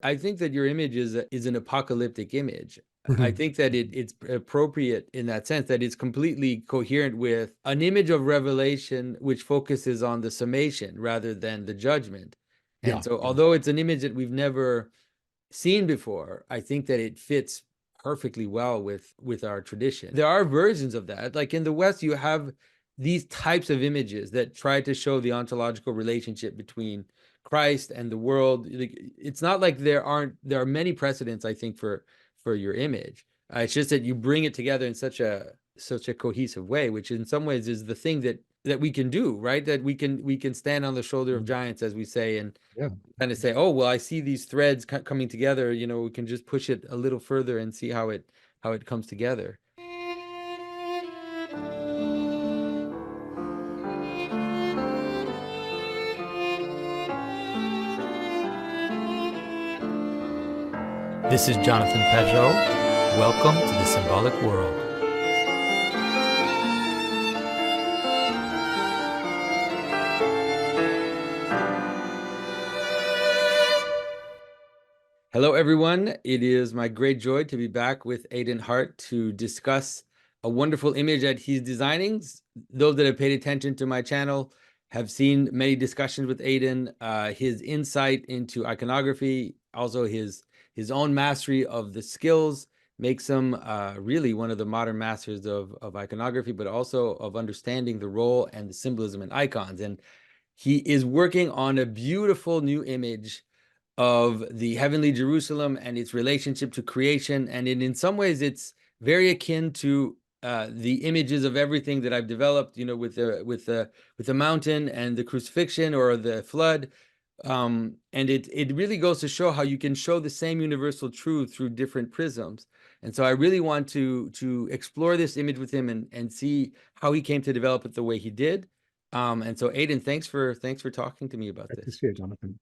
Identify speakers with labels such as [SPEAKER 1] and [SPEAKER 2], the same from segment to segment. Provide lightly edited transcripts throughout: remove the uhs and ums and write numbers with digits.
[SPEAKER 1] I think that your image is an apocalyptic image. I
[SPEAKER 2] Mhm.
[SPEAKER 1] think that it's appropriate in that sense, that it's completely coherent with an image of Revelation which focuses on the summation rather than the judgment. And
[SPEAKER 2] Yeah,
[SPEAKER 1] so,
[SPEAKER 2] yeah,
[SPEAKER 1] although it's an image that we've never seen before, I think that it fits perfectly well with our tradition. There are versions of that. Like in the West, you have these types of images that try to show the ontological relationship between Christ and the world. It's not like there are many precedents, I think, for your image. It's just that you bring it together in such a cohesive way, which in some ways is the thing that we can do, right? That we can stand on the shoulder of giants, as we say, and
[SPEAKER 2] yeah.
[SPEAKER 1] kind of say, oh, well, I see these threads coming together. We can just push it a little further and see how it comes together. This is Jonathan Pajot. Welcome to the Symbolic World. Hello, everyone. It is my great joy to be back with Aidan Hart to discuss a wonderful image that he's designing. Those that have paid attention to my channel have seen many discussions with Aidan, his insight into iconography, also his own mastery of the skills makes him really one of the modern masters of iconography, but also of understanding the role and the symbolism in icons. And he is working on a beautiful new image of the heavenly Jerusalem and its relationship to creation. And in some ways, it's very akin to the images of everything that I've developed, with the mountain and the crucifixion or the flood. And it really goes to show how you can show the same universal truth through different prisms. And so I really want to explore this image with him and see how he came to develop it the way he did. And so Aidan, thanks for talking to me about
[SPEAKER 2] Great to
[SPEAKER 1] this.
[SPEAKER 2] see you, Jonathan.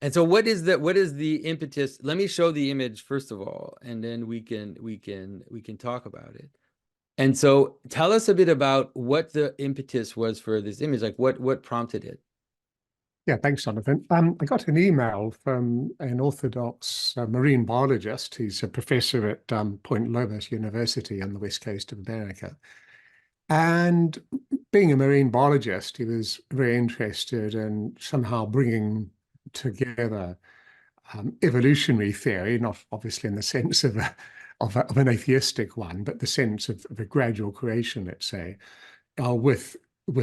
[SPEAKER 1] And so what is the impetus? Let me show the image first of all, and then we can talk about it. And so tell us a bit about what the impetus was for this image, like what prompted it.
[SPEAKER 2] Yeah, thanks, Jonathan. I got an email from an Orthodox marine biologist. He's a professor at Point Loma University on the west coast of America. And being a marine biologist, he was very interested in somehow bringing together evolutionary theory, not obviously in the sense of of an atheistic one, but the sense of a gradual creation, let's say, with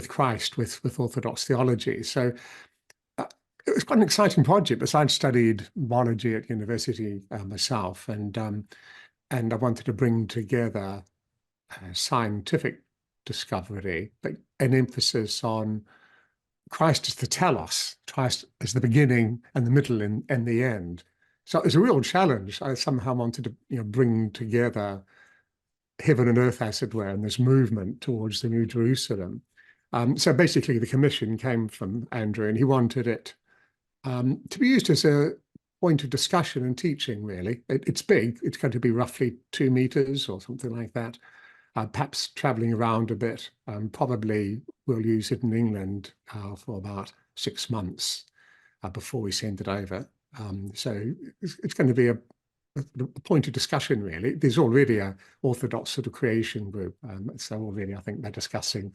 [SPEAKER 2] Christ, with Orthodox theology. So uh, it was quite an exciting project because I'd studied biology at university myself, and I wanted to bring together scientific discovery, but an emphasis on Christ as the telos, Christ as the beginning and the middle and the end. So it was a real challenge. I somehow wanted to, bring together heaven and earth, as it were, in this movement towards the New Jerusalem. So basically, the commission came from Andrew, and he wanted it to be used as a point of discussion and teaching, really. It's big. It's going to be roughly 2 meters or something like that. Perhaps traveling around a bit. Probably we'll use it in England for about 6 months before we send it over. So it's going to be a point of discussion, really. There's already a Orthodox sort of creation group. So already I think they're discussing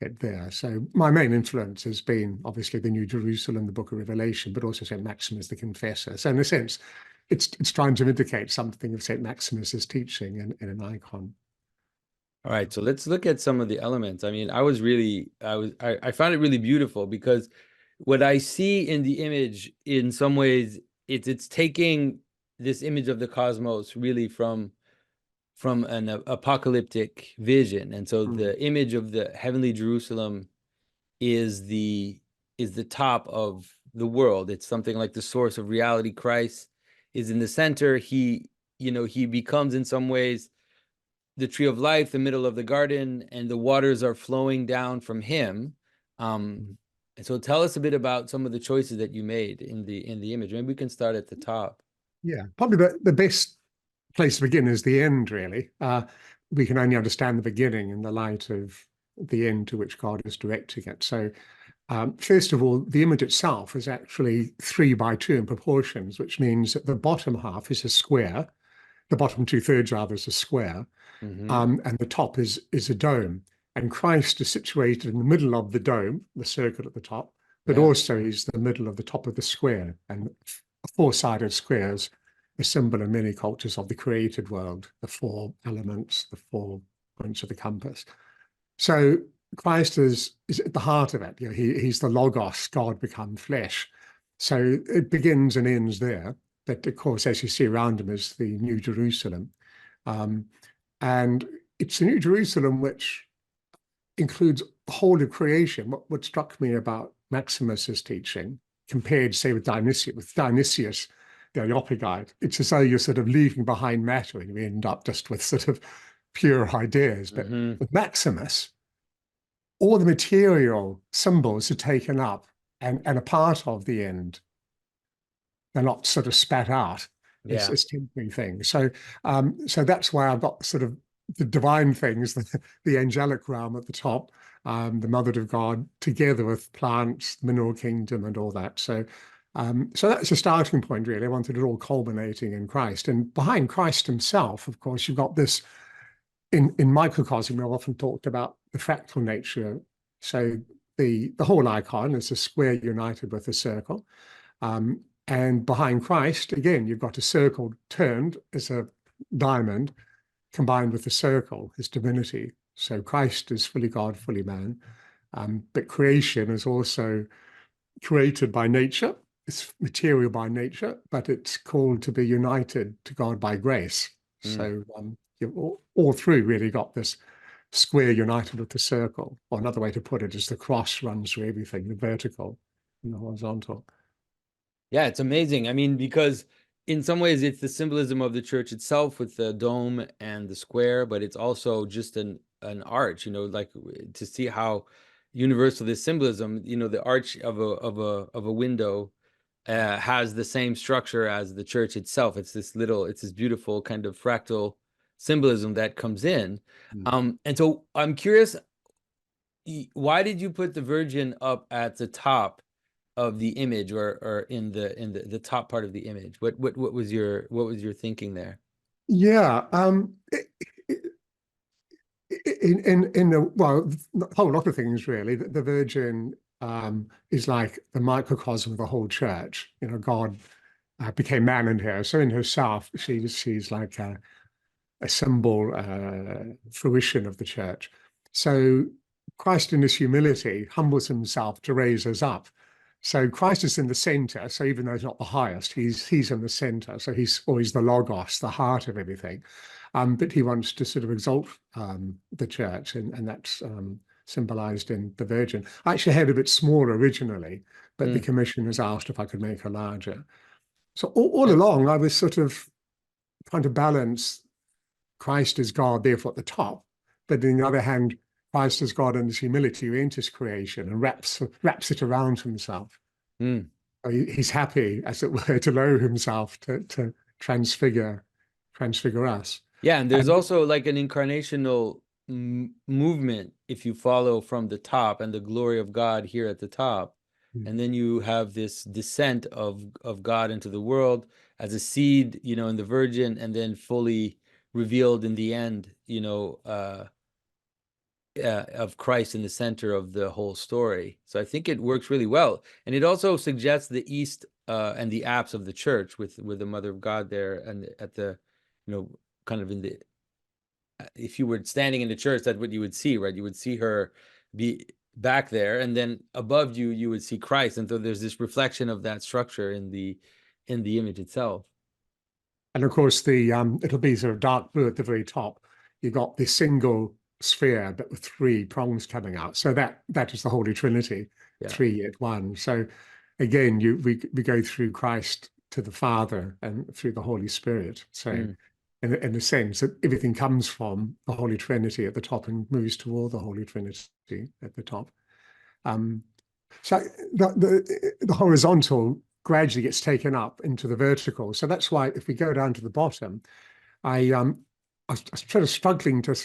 [SPEAKER 2] it there. So my main influence has been obviously the New Jerusalem, the Book of Revelation, but also St. Maximus the Confessor. So in a sense, it's trying to indicate something of St. Maximus's teaching in an icon.
[SPEAKER 1] All right, so let's look at some of the elements. I mean, I found it really beautiful because what I see in the image in some ways it's taking this image of the cosmos really from an apocalyptic vision. And so
[SPEAKER 2] Mm.
[SPEAKER 1] the image of the heavenly Jerusalem is the top of the world. It's something like the source of reality. Christ is in the center. He becomes in some ways the tree of life, the middle of the garden, and the waters are flowing down from him.
[SPEAKER 2] Mm.
[SPEAKER 1] And so tell us a bit about some of the choices that you made in the image. Maybe we can start at the top.
[SPEAKER 2] Yeah, probably the best place to begin is the end, really. We can only understand the beginning in the light of the end to which God is directing it. So First of all, the image itself is actually 3 by 2 in proportions, which means that the bottom half is a square, the bottom 2/3 rather is a square,
[SPEAKER 1] Hmm.
[SPEAKER 2] and the top is a dome. And Christ is situated in the middle of the dome, the circle at the top, but
[SPEAKER 1] Yeah.
[SPEAKER 2] also he's the middle of the top of the square. And four-sided squares, a symbol in many cultures of the created world, the 4 elements, the 4 points of the compass. So Christ is at the heart of it. He's the Logos, God become flesh. So it begins and ends there. But of course, as you see around him is the New Jerusalem. Um, and it's a New Jerusalem which includes the whole of creation. What struck me about Maximus's teaching, compared, say, with Dionysius, the Areopagite, it's as though you're sort of leaving behind matter and you end up just with sort of pure ideas. But
[SPEAKER 1] Hmm.
[SPEAKER 2] with Maximus, all the material symbols are taken up and a part of the end. They're not sort of spat out
[SPEAKER 1] Yeah.
[SPEAKER 2] as temporary things. So that's why I've got sort of the divine things, the angelic realm at the top, the mother of God, together with plants, the mineral kingdom, and all that. So that's a starting point, really. I wanted it all culminating in Christ. And behind Christ himself, of course, you've got this in microcosm, we've often talked about the fractal nature. So the whole icon is a square united with a circle. And behind Christ, again, you've got a circle turned as a diamond combined with the circle, his divinity. So Christ is fully God, fully man. But creation is also created by nature. It's material by nature, but it's called to be united to God by grace.
[SPEAKER 1] Mm.
[SPEAKER 2] So you've all through really got this square united with the circle. Or another way to put it is the cross runs through everything, the vertical and the horizontal.
[SPEAKER 1] Yeah, it's amazing. I mean, because in some ways it's the symbolism of the church itself with the dome and the square, but it's also just an arch, like to see how universal this symbolism, the arch of a window has the same structure as the church itself. It's this beautiful kind of fractal symbolism that comes in.
[SPEAKER 2] Mm.
[SPEAKER 1] And so I'm curious, why did you put the Virgin up at the top of the image, or in the top part of the image? What was your thinking there?
[SPEAKER 2] Yeah, in a well, a whole lot of things really. The Virgin is like the microcosm of the whole church. God became man in her, so in herself, she's like a symbol, fruition of the church. So Christ in his humility humbles himself to raise us up. So Christ is in the center. So even though he's not the highest, he's in the center. So he's always the logos, the heart of everything. But he wants to sort of exalt the church, and that's symbolized in the Virgin. I actually had a bit smaller originally, but the
[SPEAKER 1] Mm.
[SPEAKER 2] commission has asked if I could make her larger. So all along, I was sort of trying to balance Christ is God, therefore at the top. But on the other hand, Christ is God in his humility who enters creation and wraps it around himself.
[SPEAKER 1] Mm.
[SPEAKER 2] He's happy, as it were, to lower himself to transfigure us.
[SPEAKER 1] Yeah, and there's
[SPEAKER 2] And
[SPEAKER 1] also like an incarnational movement if you follow from the top, and the glory of God here at the top. And then you have this descent of God into the world as a seed, in the Virgin, and then fully revealed in the end, of Christ in the center of the whole story. So I think it works really well, and it also suggests the east and the apse of the church with the Mother of God there, and at the, kind of in the, if you were standing in the church, that's what you would see, right? You would see her be back there, and then above you, you would see Christ, and so there's this reflection of that structure in the image itself.
[SPEAKER 2] of course, it'll be sort of dark blue at the very top. You've got this single sphere, but with 3 prongs coming out. So that is the Holy Trinity,
[SPEAKER 1] Yeah.
[SPEAKER 2] 3 yet 1. So again, we go through Christ to the Father and through the Holy Spirit. So
[SPEAKER 1] Mm.
[SPEAKER 2] in the sense that everything comes from the Holy Trinity at the top and moves toward the Holy Trinity at the top. Um, so the horizontal gradually gets taken up into the vertical. So that's why if we go down to the bottom, I was sort of struggling to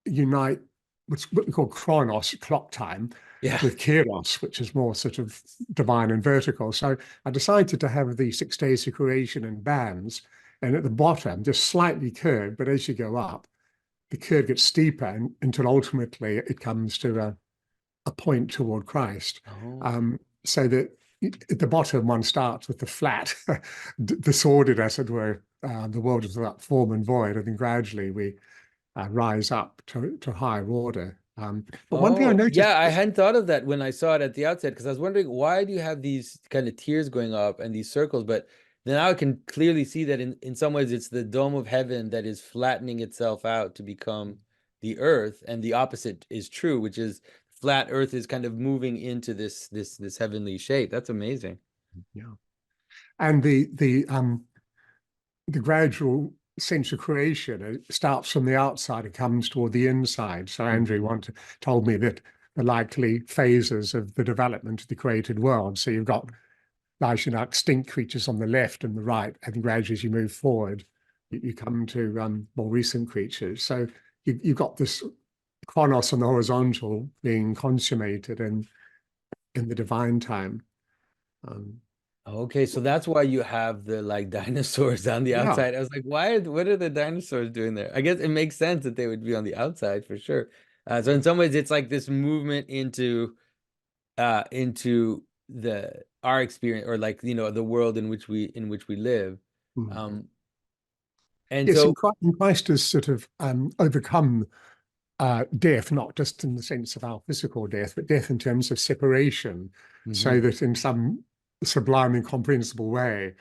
[SPEAKER 2] unite what we call chronos, clock time,
[SPEAKER 1] Yeah.
[SPEAKER 2] with Kairos, which is more sort of divine and vertical. So I decided to have the 6 days of creation in bands, and at the bottom, just slightly curved, but as you go up, the curve gets steeper until ultimately it comes to a point toward Christ.
[SPEAKER 1] Oh.
[SPEAKER 2] So that at the bottom, one starts with the flat, disordered, as it were, the world is without form and void, and then gradually we rise up to higher order. But one thing I
[SPEAKER 1] Oh,
[SPEAKER 2] noticed
[SPEAKER 1] yeah, I
[SPEAKER 2] is,
[SPEAKER 1] hadn't thought of that when I saw it at the outset because I was wondering why do you have these kind of tiers going up and these circles? But now I can clearly see that in some ways it's the dome of heaven that is flattening itself out to become the earth, and the opposite is true, which is flat earth is kind of moving into this heavenly shape. That's amazing.
[SPEAKER 2] yeah, and the gradual sense of creation, it starts from the outside and comes toward the inside. So Andrew
[SPEAKER 1] Mhm.
[SPEAKER 2] told me that the likely phases of the development of the created world. So you've got largely now extinct creatures on the left and the right, and gradually as you move forward, you come to more recent creatures. So you've got this chronos on the horizontal being consummated in the divine time. Um,
[SPEAKER 1] Okay, so that's why you have the like dinosaurs on the
[SPEAKER 2] yeah.
[SPEAKER 1] outside. I was like, what are the dinosaurs doing there? I guess it makes sense that they would be on the outside for sure. So in some ways, it's like this movement into the our experience, or like the world in which we live.
[SPEAKER 2] Mm.
[SPEAKER 1] Um, and
[SPEAKER 2] Yes,
[SPEAKER 1] so
[SPEAKER 2] and Christ has sort of overcome death, not just in the sense of our physical death, but death in terms of separation, so
[SPEAKER 1] mhm.
[SPEAKER 2] that in some sublime, incomprehensible way,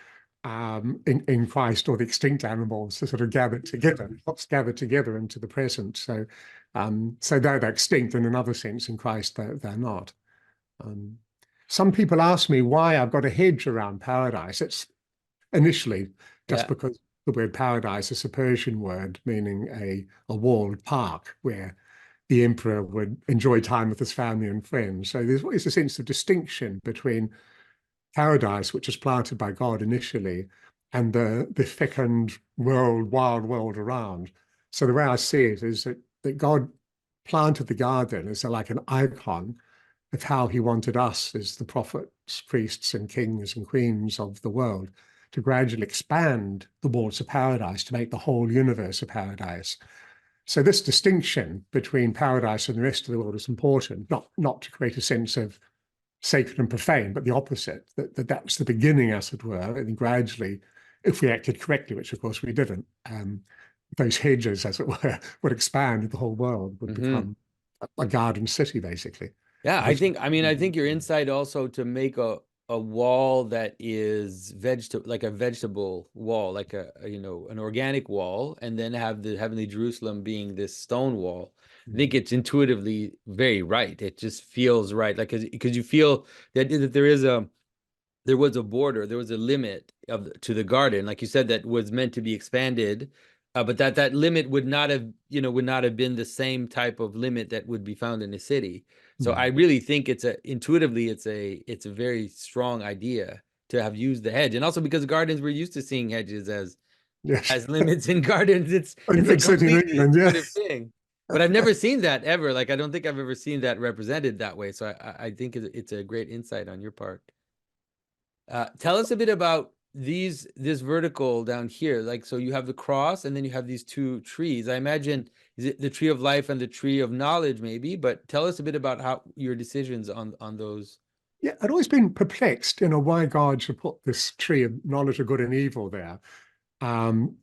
[SPEAKER 2] in Christ, all the extinct animals are sort of gathered together, what's gathered together into the present. So they're extinct in another sense. In Christ, they're not. Um, some people ask me why I've got a hedge around paradise. It's initially just
[SPEAKER 1] Yeah.
[SPEAKER 2] because the word paradise is a Persian word meaning a walled park where the emperor would enjoy time with his family and friends. So there's always a sense of distinction between paradise, which was planted by God initially, and the thickened world, wild world around. So the way I see it is that God planted the garden as like an icon of how he wanted us as the prophets, priests, and kings and queens of the world to gradually expand the walls of paradise to make the whole universe a paradise. So this distinction between paradise and the rest of the world is important, not to create a sense of sacred and profane, but the opposite, that's the beginning, as it were, and then gradually, if we acted correctly, which of course we didn't, those hedges, as it were, would expand, the whole world would
[SPEAKER 1] Hmm.
[SPEAKER 2] become a garden city, basically.
[SPEAKER 1] Yeah,
[SPEAKER 2] That's
[SPEAKER 1] I think your insight also to make a wall that is vegetable, like a vegetable wall, like an organic wall, and then have the heavenly Jerusalem being this stone wall. I think it's intuitively very right. It just feels right, like because you feel that there was a border, there was a limit to the garden, like you said, that was meant to be expanded, but that limit would not have been the same type of limit that would be found in a city. So I really think intuitively it's a very strong idea to have used the hedge, and also because gardens, we're used to seeing hedges as
[SPEAKER 2] yes,
[SPEAKER 1] limits in gardens. It's a
[SPEAKER 2] and certainly in
[SPEAKER 1] completely
[SPEAKER 2] England,
[SPEAKER 1] intuitive
[SPEAKER 2] yes.
[SPEAKER 1] thing. But I've never seen that ever. Like I don't think I've ever seen that represented that way. So I think it's a great insight on your part. Tell us a bit about this vertical down here. Like, so you have the cross, and then you have these two trees. I imagine is it the tree of life and the tree of knowledge, maybe? But tell us a bit about how your decisions on those.
[SPEAKER 2] Yeah, I'd always been perplexed, why God should put this tree of knowledge of good and evil there. Um,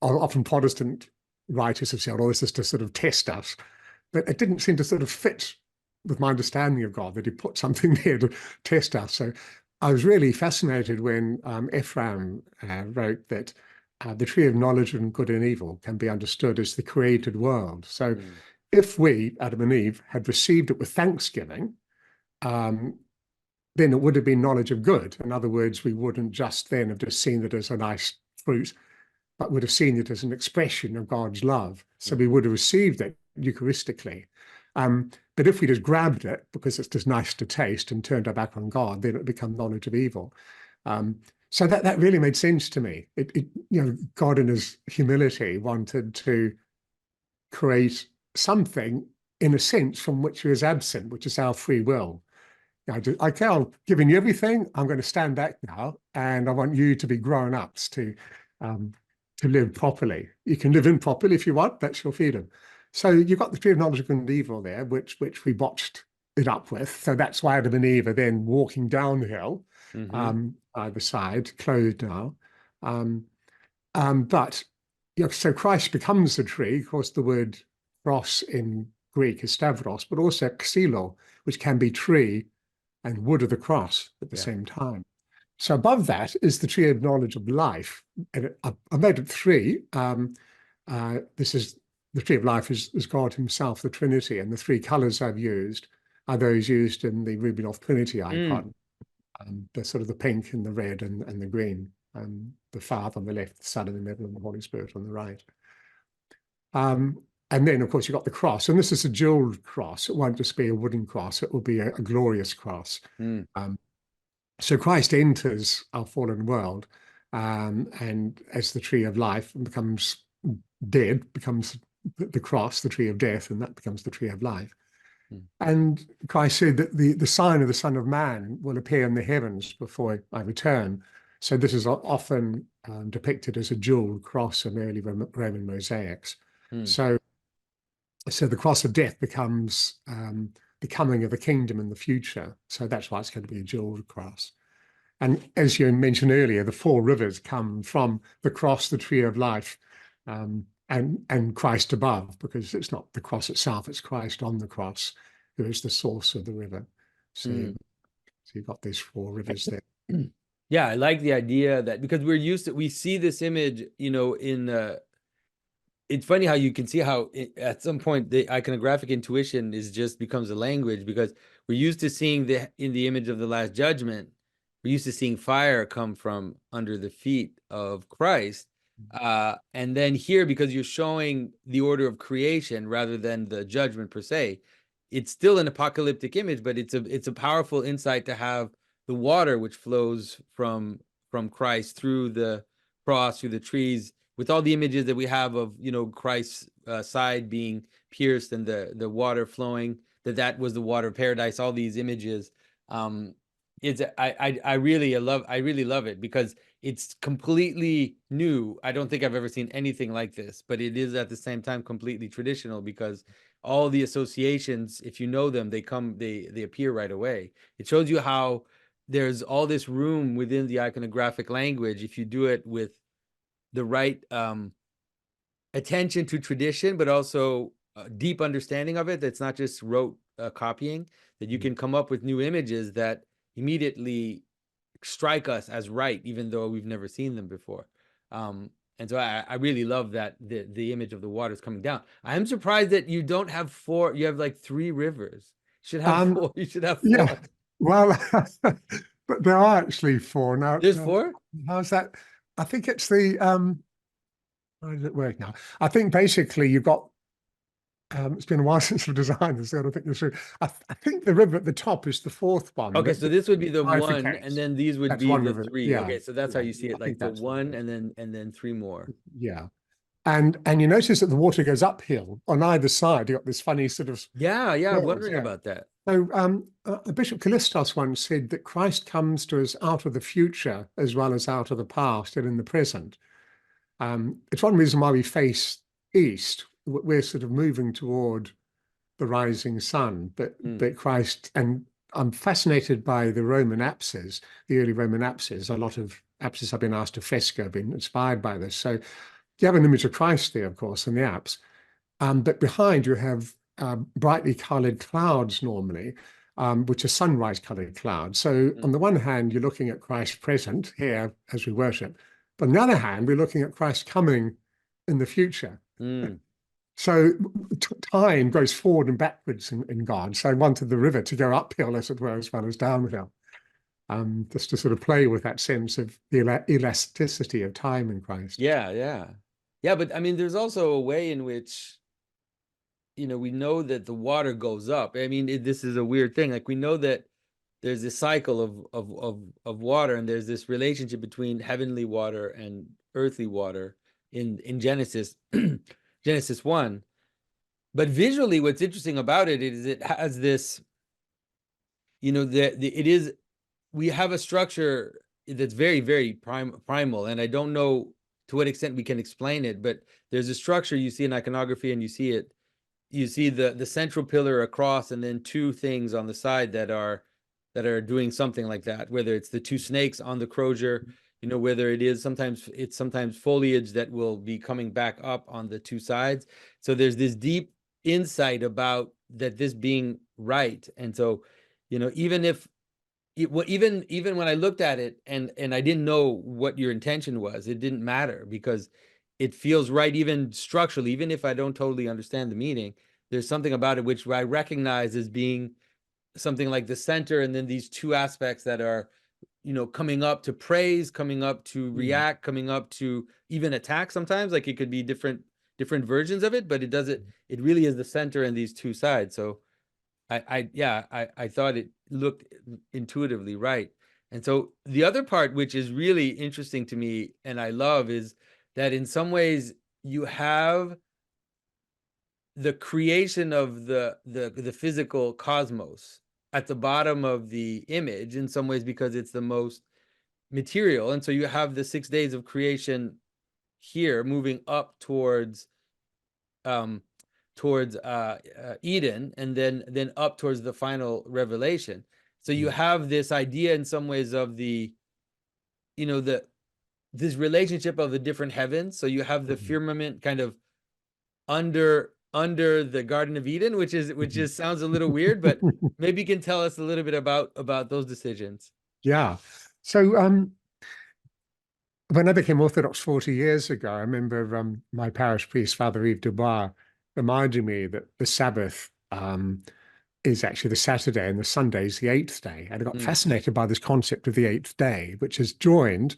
[SPEAKER 2] Often Protestant writers have said, oh, this is to sort of test us. But it didn't seem to sort of fit with my understanding of God that he put something there to test us. So I was really fascinated when Ephraim wrote that the tree of knowledge of good and evil can be understood as the created world. So
[SPEAKER 1] Hmm.
[SPEAKER 2] if we, Adam and Eve, had received it with thanksgiving, um, then it would have been knowledge of good. In other words, we wouldn't just then have just seen it as a nice fruit, but would have seen it as an expression of God's love. So we
[SPEAKER 1] Hmm.
[SPEAKER 2] would have received it Eucharistically. But if we just grabbed it because it's just nice to taste and turned our back on God, then it would become knowledge of evil. Um, so that really made sense to me. God in his humility wanted to create something in a sense, from which is absent, which is our free will. Okay, I've given you everything. I'm going to stand back now, and I want you to be grown-ups um, to live properly. You can live improperly if you want. That's your freedom. So you've got the tree of knowledge of good and evil there, which we botched it up with. So that's why Adam and Eve are then walking downhill, either side, clothed now. But so Christ becomes the tree. Of course, the word cross in Greek is stavros, but also xylo, which can be tree and wood of the cross at the same time. So above that is the tree of knowledge of life. And I made it three. This is the tree of life is God himself, the Trinity, and the three colors I've used are those used in the Rubinoff Trinity icon. The sort of the pink and the red and the green, the Father on the left, the Son in the middle, and the Holy Spirit on the right. And then, of course, you've got the cross, and this is a jeweled cross. It won't just be a wooden cross; it will be a glorious cross. So Christ enters our fallen world, and as the tree of life becomes dead, becomes the cross, the tree of death, and that becomes the tree of life. And Christ said that the sign of the Son of Man will appear in the heavens before I return. So this is often depicted as a jeweled cross in early Roman mosaics. So the cross of death becomes the coming of the kingdom in the future. So that's why it's going to be a jeweled cross. And as you mentioned earlier, the four rivers come from the cross, the tree of life, and Christ above, because it's not the cross itself, it's Christ on the cross who is the source of the river. So you've got these four rivers there.
[SPEAKER 1] Yeah, I like the idea that, because we see this image, in it's funny how you can see how at some point the iconographic intuition becomes a language, because we're used to seeing in the image of the Last Judgment, we're used to seeing fire come from under the feet of Christ. And then here, because you're showing the order of creation rather than the judgment per se, it's still an apocalyptic image, but it's a powerful insight to have the water which flows from Christ through the cross, through the trees, with all the images that we have of Christ's side being pierced and the water flowing, that was the water of paradise. All these images, I really love it, because it's completely new. I don't think I've ever seen anything like this, but it is at the same time completely traditional, because all the associations, if you know them, they appear right away. It shows you how there's all this room within the iconographic language if you do it with the right attention to tradition, but also a deep understanding of it. That's not just rote copying, that you can come up with new images that immediately strike us as right, even though we've never seen them before. And so I really love that the image of the waters coming down. I am surprised that you don't have four. You have like three rivers. You should have four. You should have four.
[SPEAKER 2] Yeah, well, but there are actually four now.
[SPEAKER 1] There's four?
[SPEAKER 2] How's that? I think it's the how does it work now? I think basically you've got it's been a while since I've designed this, so I don't think this through. I think the river at the top is the fourth one.
[SPEAKER 1] Okay, so this would be the one, and then these would be the three.
[SPEAKER 2] Yeah.
[SPEAKER 1] Okay, so that's how you see it, like the one, and then three more.
[SPEAKER 2] Yeah. And you notice that the water goes uphill on either side. You got this funny sort of
[SPEAKER 1] I'm wondering about that.
[SPEAKER 2] So Bishop Callistos once said that Christ comes to us out of the future as well as out of the past and in the present. It's one reason why we face east. We're sort of moving toward the rising sun, but Christ, and I'm fascinated by the Roman apses, the early Roman apses. A lot of apses have been asked to fresco, have been inspired by this. So you have an image of Christ there, of course, in the apse. But behind you have brightly colored clouds normally, which are sunrise colored clouds. So on the one hand, you're looking at Christ present here as we worship. But on the other hand, we're looking at Christ coming in the future. So time goes forward and backwards in God. So I wanted the river to go uphill, as it were, as well as downhill, just to sort of play with that sense of the elasticity of time in Christ.
[SPEAKER 1] Yeah. But I mean, there's also a way in which, we know that the water goes up. I mean, this is a weird thing. Like, we know that there's this cycle of water, and there's this relationship between heavenly water and earthly water in Genesis, Genesis 1. But visually, what's interesting about it is it has this, it is, we have a structure that's very, very primal, and I don't know to what extent we can explain it, but there's a structure you see in iconography, and you see the central pillar across, and then two things on the side that are doing something like that, whether it's the two snakes on the crozier, whether it's sometimes foliage that will be coming back up on the two sides. So there's this deep insight about that, this being right. And so, even if even when I looked at it and I didn't know what your intention was, it didn't matter, because it feels right, even structurally, even if I don't totally understand the meaning. There's something about it which I recognize as being something like the center, and then these two aspects that are, coming up to praise, coming up to react, coming up to even attack sometimes. Like it could be different versions of it, but it really is the center and these two sides. So I thought it looked intuitively right. And so the other part, which is really interesting to me and I love, is that in some ways you have the creation of the physical cosmos at the bottom of the image, in some ways because it's the most material. And so you have the 6 days of creation here moving up towards um Eden, and then up towards the final revelation. So you have this idea in some ways of this relationship of the different heavens. So you have the firmament kind of under the Garden of Eden, which is sounds a little weird, but maybe you can tell us a little bit about those decisions.
[SPEAKER 2] Yeah. So when I became Orthodox 40 years ago, I remember my parish priest, Father Yves Dubois, reminding me that the Sabbath is actually the Saturday and the Sunday is the eighth day. And I got fascinated by this concept of the eighth day, which is joined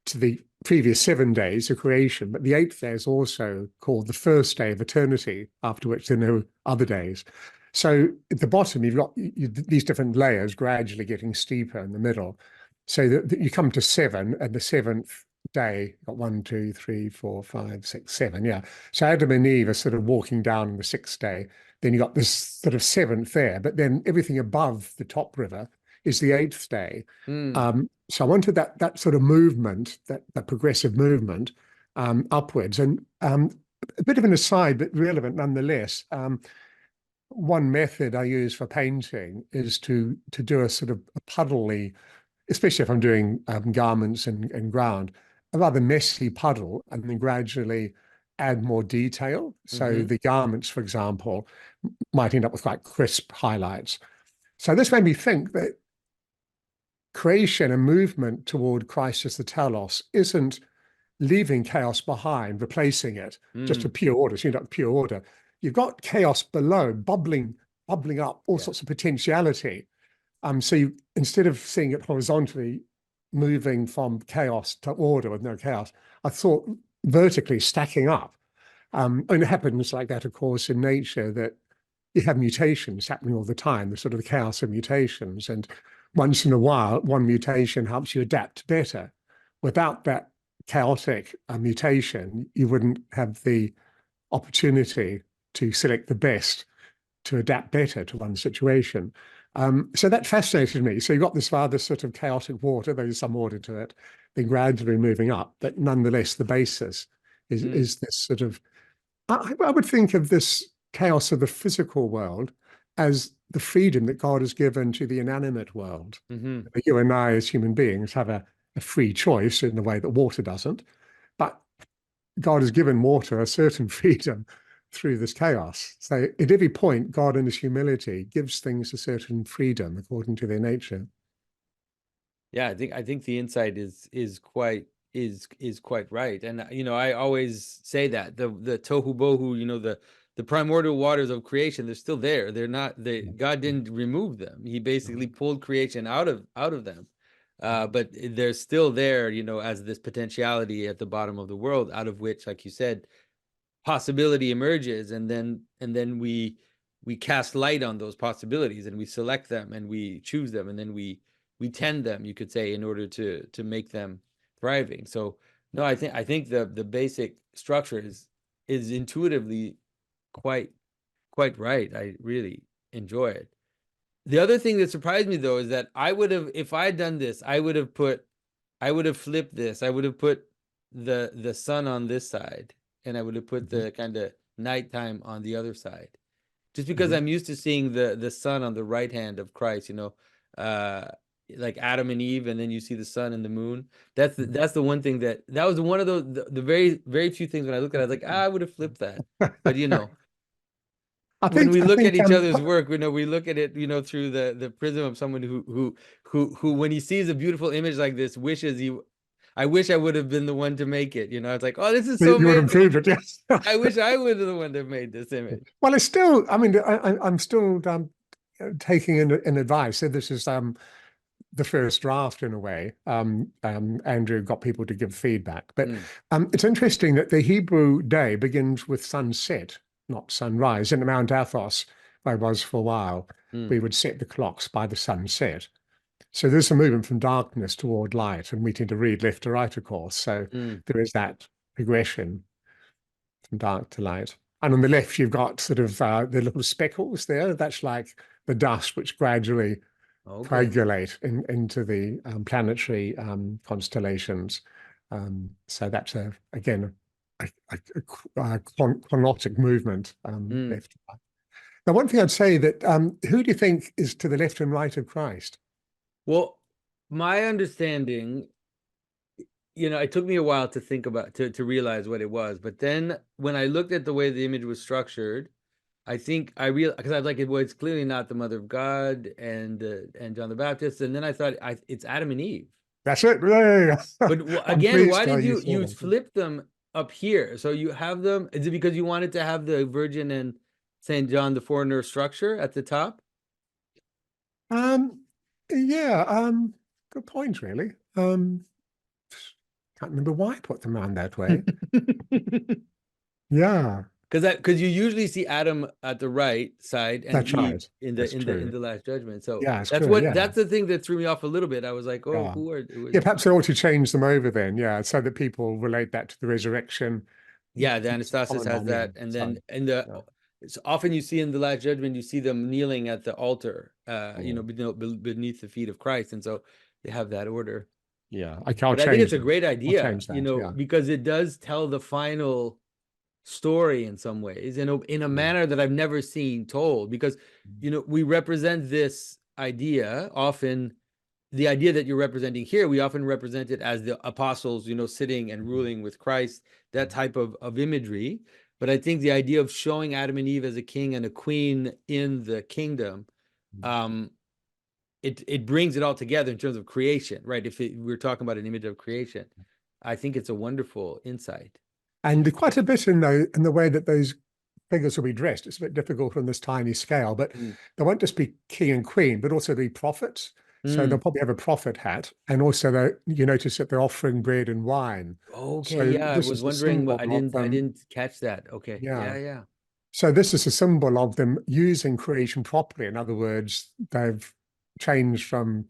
[SPEAKER 2] to the previous 7 days of creation. But the eighth day is also called the first day of eternity, after which there are no other days. So at the bottom, you've got these different layers gradually getting steeper in the middle. So that you come to 7, and the seventh day, got 1, 2, 3, 4, 5, 6, 7. Yeah. So Adam and Eve are sort of walking down the 6th day. Then you got this sort of 7th there, but then everything above the top river is the 8th day. So I wanted that sort of movement, that progressive movement upwards. And a bit of an aside, but relevant nonetheless. One method I use for painting is to do a sort of a puddly, especially if I'm doing garments and ground, a rather messy puddle, and then gradually add more detail. So the garments, for example, might end up with quite crisp highlights. So this made me think that creation and movement toward Christ as the telos isn't leaving chaos behind, replacing it, just a pure order. So you're not pure order. You've got chaos below, bubbling up, all sorts of potentiality. So instead of seeing it horizontally moving from chaos to order with no chaos, I thought vertically stacking up. And it happens like that, of course, in nature, that you have mutations happening all the time, the sort of the chaos of mutations. And once in a while, one mutation helps you adapt better. Without that chaotic mutation, you wouldn't have the opportunity to select the best to adapt better to one situation. So that fascinated me. So you've got this rather sort of chaotic water, there's some order to it, then gradually moving up, but nonetheless, the basis is this sort of, I would think of this chaos of the physical world as the freedom that God has given to the inanimate world. You and I, as human beings, have a free choice in the way that water doesn't, but God has given water a certain freedom through this chaos. So at every point, God in his humility gives things a certain freedom according to their nature.
[SPEAKER 1] Yeah, I think the insight is quite right. And I always say that the tohu bohu, the primordial waters of creation, they're still there. They're not, God didn't remove them. He basically pulled creation out of them. But they're still there, as this potentiality at the bottom of the world, out of which, like you said, possibility emerges, and then we cast light on those possibilities, and we select them, and we choose them, and then we tend them, you could say, in order to make them thriving. So no, I think the basic structure is intuitively quite quite right. I really enjoy it. The other thing that surprised me though is that I would have, if I had done this, I would have flipped this. I would have put the sun on this side, and I would have put
[SPEAKER 2] Mhm,
[SPEAKER 1] the kind of nighttime on the other side. Just because
[SPEAKER 2] mhm.
[SPEAKER 1] I'm used to seeing the sun on the right hand of Christ, uh, like Adam and Eve, and then you see the sun and the moon. That's the one thing that was one of the very very few things when I looked at it, I was like, I would have flipped that. But when we
[SPEAKER 2] I
[SPEAKER 1] look at
[SPEAKER 2] think
[SPEAKER 1] each other's work, we look at it, through the prism of someone who when he sees a beautiful image like this, wishes he. I wish I would have been the one to make it. It's like, oh, this is so
[SPEAKER 2] you would
[SPEAKER 1] amazing.
[SPEAKER 2] improve it, yes.
[SPEAKER 1] I wish I would have the one that made this image.
[SPEAKER 2] Well, it's still, I mean, I'm still taking in advice. So this is the first draft in a way. Andrew got people to give feedback, but
[SPEAKER 1] Mm,
[SPEAKER 2] it's interesting that the Hebrew day begins with sunset, not sunrise. In Mount Athos, where I was for a while,
[SPEAKER 1] mm,
[SPEAKER 2] we would set the clocks by the sunset. So there's a movement from darkness toward light, and we tend to read left to right, of course. So
[SPEAKER 1] mm.
[SPEAKER 2] there is that progression from dark to light. And on the left, you've got sort of the little speckles there. That's like the dust which gradually
[SPEAKER 1] Okay.
[SPEAKER 2] coagulate into the planetary constellations. So that's again a chronotic movement
[SPEAKER 1] Mm.
[SPEAKER 2] left to right. Now, one thing I'd say that who do you think is to the left and right of Christ?
[SPEAKER 1] Well, my understanding, it took me a while to think about to realize what it was, but then when I looked at the way the image was structured, I think I realized because I was like, it was clearly not the Mother of God and John the Baptist, and then I thought it's Adam and Eve.
[SPEAKER 2] That's it. Yay.
[SPEAKER 1] But
[SPEAKER 2] I'm
[SPEAKER 1] again, why
[SPEAKER 2] pleased
[SPEAKER 1] did
[SPEAKER 2] you
[SPEAKER 1] you
[SPEAKER 2] saw that.
[SPEAKER 1] flip them up here? So you have them. Is it because you wanted to have the Virgin and Saint John the Foreigner structure at the top?
[SPEAKER 2] Um, yeah, good point, really. Can't remember why I put them around that way. Yeah,
[SPEAKER 1] Because you usually see Adam at the right side and
[SPEAKER 2] that's
[SPEAKER 1] Eve
[SPEAKER 2] right.
[SPEAKER 1] in the
[SPEAKER 2] That's
[SPEAKER 1] in the in
[SPEAKER 2] true.
[SPEAKER 1] the Last Judgment. So
[SPEAKER 2] Yeah, it's true. Yeah,
[SPEAKER 1] that's the thing that threw me off a little bit. I was like, oh,
[SPEAKER 2] yeah.
[SPEAKER 1] who are it
[SPEAKER 2] Yeah,
[SPEAKER 1] was
[SPEAKER 2] perhaps I ought to change them over then. Yeah, so that people relate that to the resurrection.
[SPEAKER 1] yeah, the
[SPEAKER 2] It's a
[SPEAKER 1] Anastasis
[SPEAKER 2] common
[SPEAKER 1] has
[SPEAKER 2] one, yeah.
[SPEAKER 1] that, and then
[SPEAKER 2] So,
[SPEAKER 1] and the
[SPEAKER 2] yeah.
[SPEAKER 1] it's often you see in the Last Judgment you see them kneeling at the altar,
[SPEAKER 2] Mm.
[SPEAKER 1] beneath the feet of Christ, and so they have that order.
[SPEAKER 2] Yeah, okay, I'll
[SPEAKER 1] But I think it's
[SPEAKER 2] change
[SPEAKER 1] a
[SPEAKER 2] them.
[SPEAKER 1] great
[SPEAKER 2] I'll
[SPEAKER 1] idea,
[SPEAKER 2] change that. Yeah.
[SPEAKER 1] because it does tell the final story in some ways, in a
[SPEAKER 2] Mm.
[SPEAKER 1] manner that I've never seen told. Because we represent this idea often. The idea that you're representing here, we often represent it as the apostles, sitting and
[SPEAKER 2] Mm.
[SPEAKER 1] ruling with Christ, that type of imagery. But I think the idea of showing Adam and Eve as a king and a queen in the kingdom,
[SPEAKER 2] Mm.
[SPEAKER 1] um, it brings it all together in terms of creation, right? If we're talking about an image of creation, I think it's a wonderful insight.
[SPEAKER 2] And quite a bit in the way that those figures will be dressed. It's a bit difficult on this tiny scale, but
[SPEAKER 1] Mm.
[SPEAKER 2] they won't just be king and queen, but also be prophets. So they'll
[SPEAKER 1] Mm.
[SPEAKER 2] probably have a prophet hat, and also you notice that they're offering bread and wine.
[SPEAKER 1] Okay,
[SPEAKER 2] So
[SPEAKER 1] yeah, I
[SPEAKER 2] this
[SPEAKER 1] was
[SPEAKER 2] is the
[SPEAKER 1] wondering,
[SPEAKER 2] symbol
[SPEAKER 1] but I
[SPEAKER 2] of
[SPEAKER 1] didn't I
[SPEAKER 2] them.
[SPEAKER 1] didn't catch that. Okay.
[SPEAKER 2] Yeah.
[SPEAKER 1] Yeah, yeah.
[SPEAKER 2] So this is a symbol of them using creation properly. In other words, they've changed from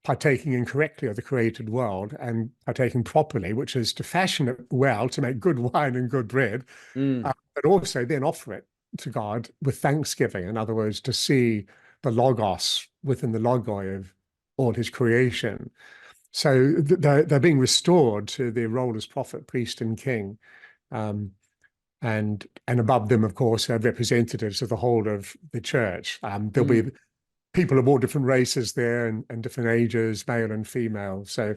[SPEAKER 2] partaking incorrectly of the created world and partaking properly, which is to fashion it well, to make good wine and good bread,
[SPEAKER 1] Mm,
[SPEAKER 2] but also then offer it to God with thanksgiving. In other words, to see the logos within the logoi of all his creation. So they're being restored to their role as prophet, priest, and king. Um, and above them, of course, are representatives of the whole of the church. There'll
[SPEAKER 1] mm,
[SPEAKER 2] be people of all different races there and different ages, male and female. So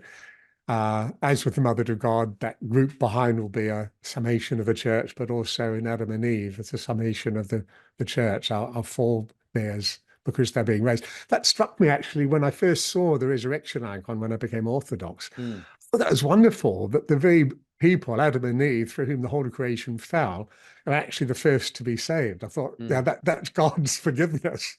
[SPEAKER 2] as with the Mother of God, that group behind will be a summation of the church, but also in Adam and Eve, it's a summation of the church, our forebears, because they're being raised. That struck me actually when I first saw the resurrection icon when I became Orthodox.
[SPEAKER 1] mm,
[SPEAKER 2] Well, that was wonderful that the very people, Adam and Eve, through whom the whole of creation fell, are actually the first to be saved. I thought, yeah,
[SPEAKER 1] mm.
[SPEAKER 2] that's God's forgiveness.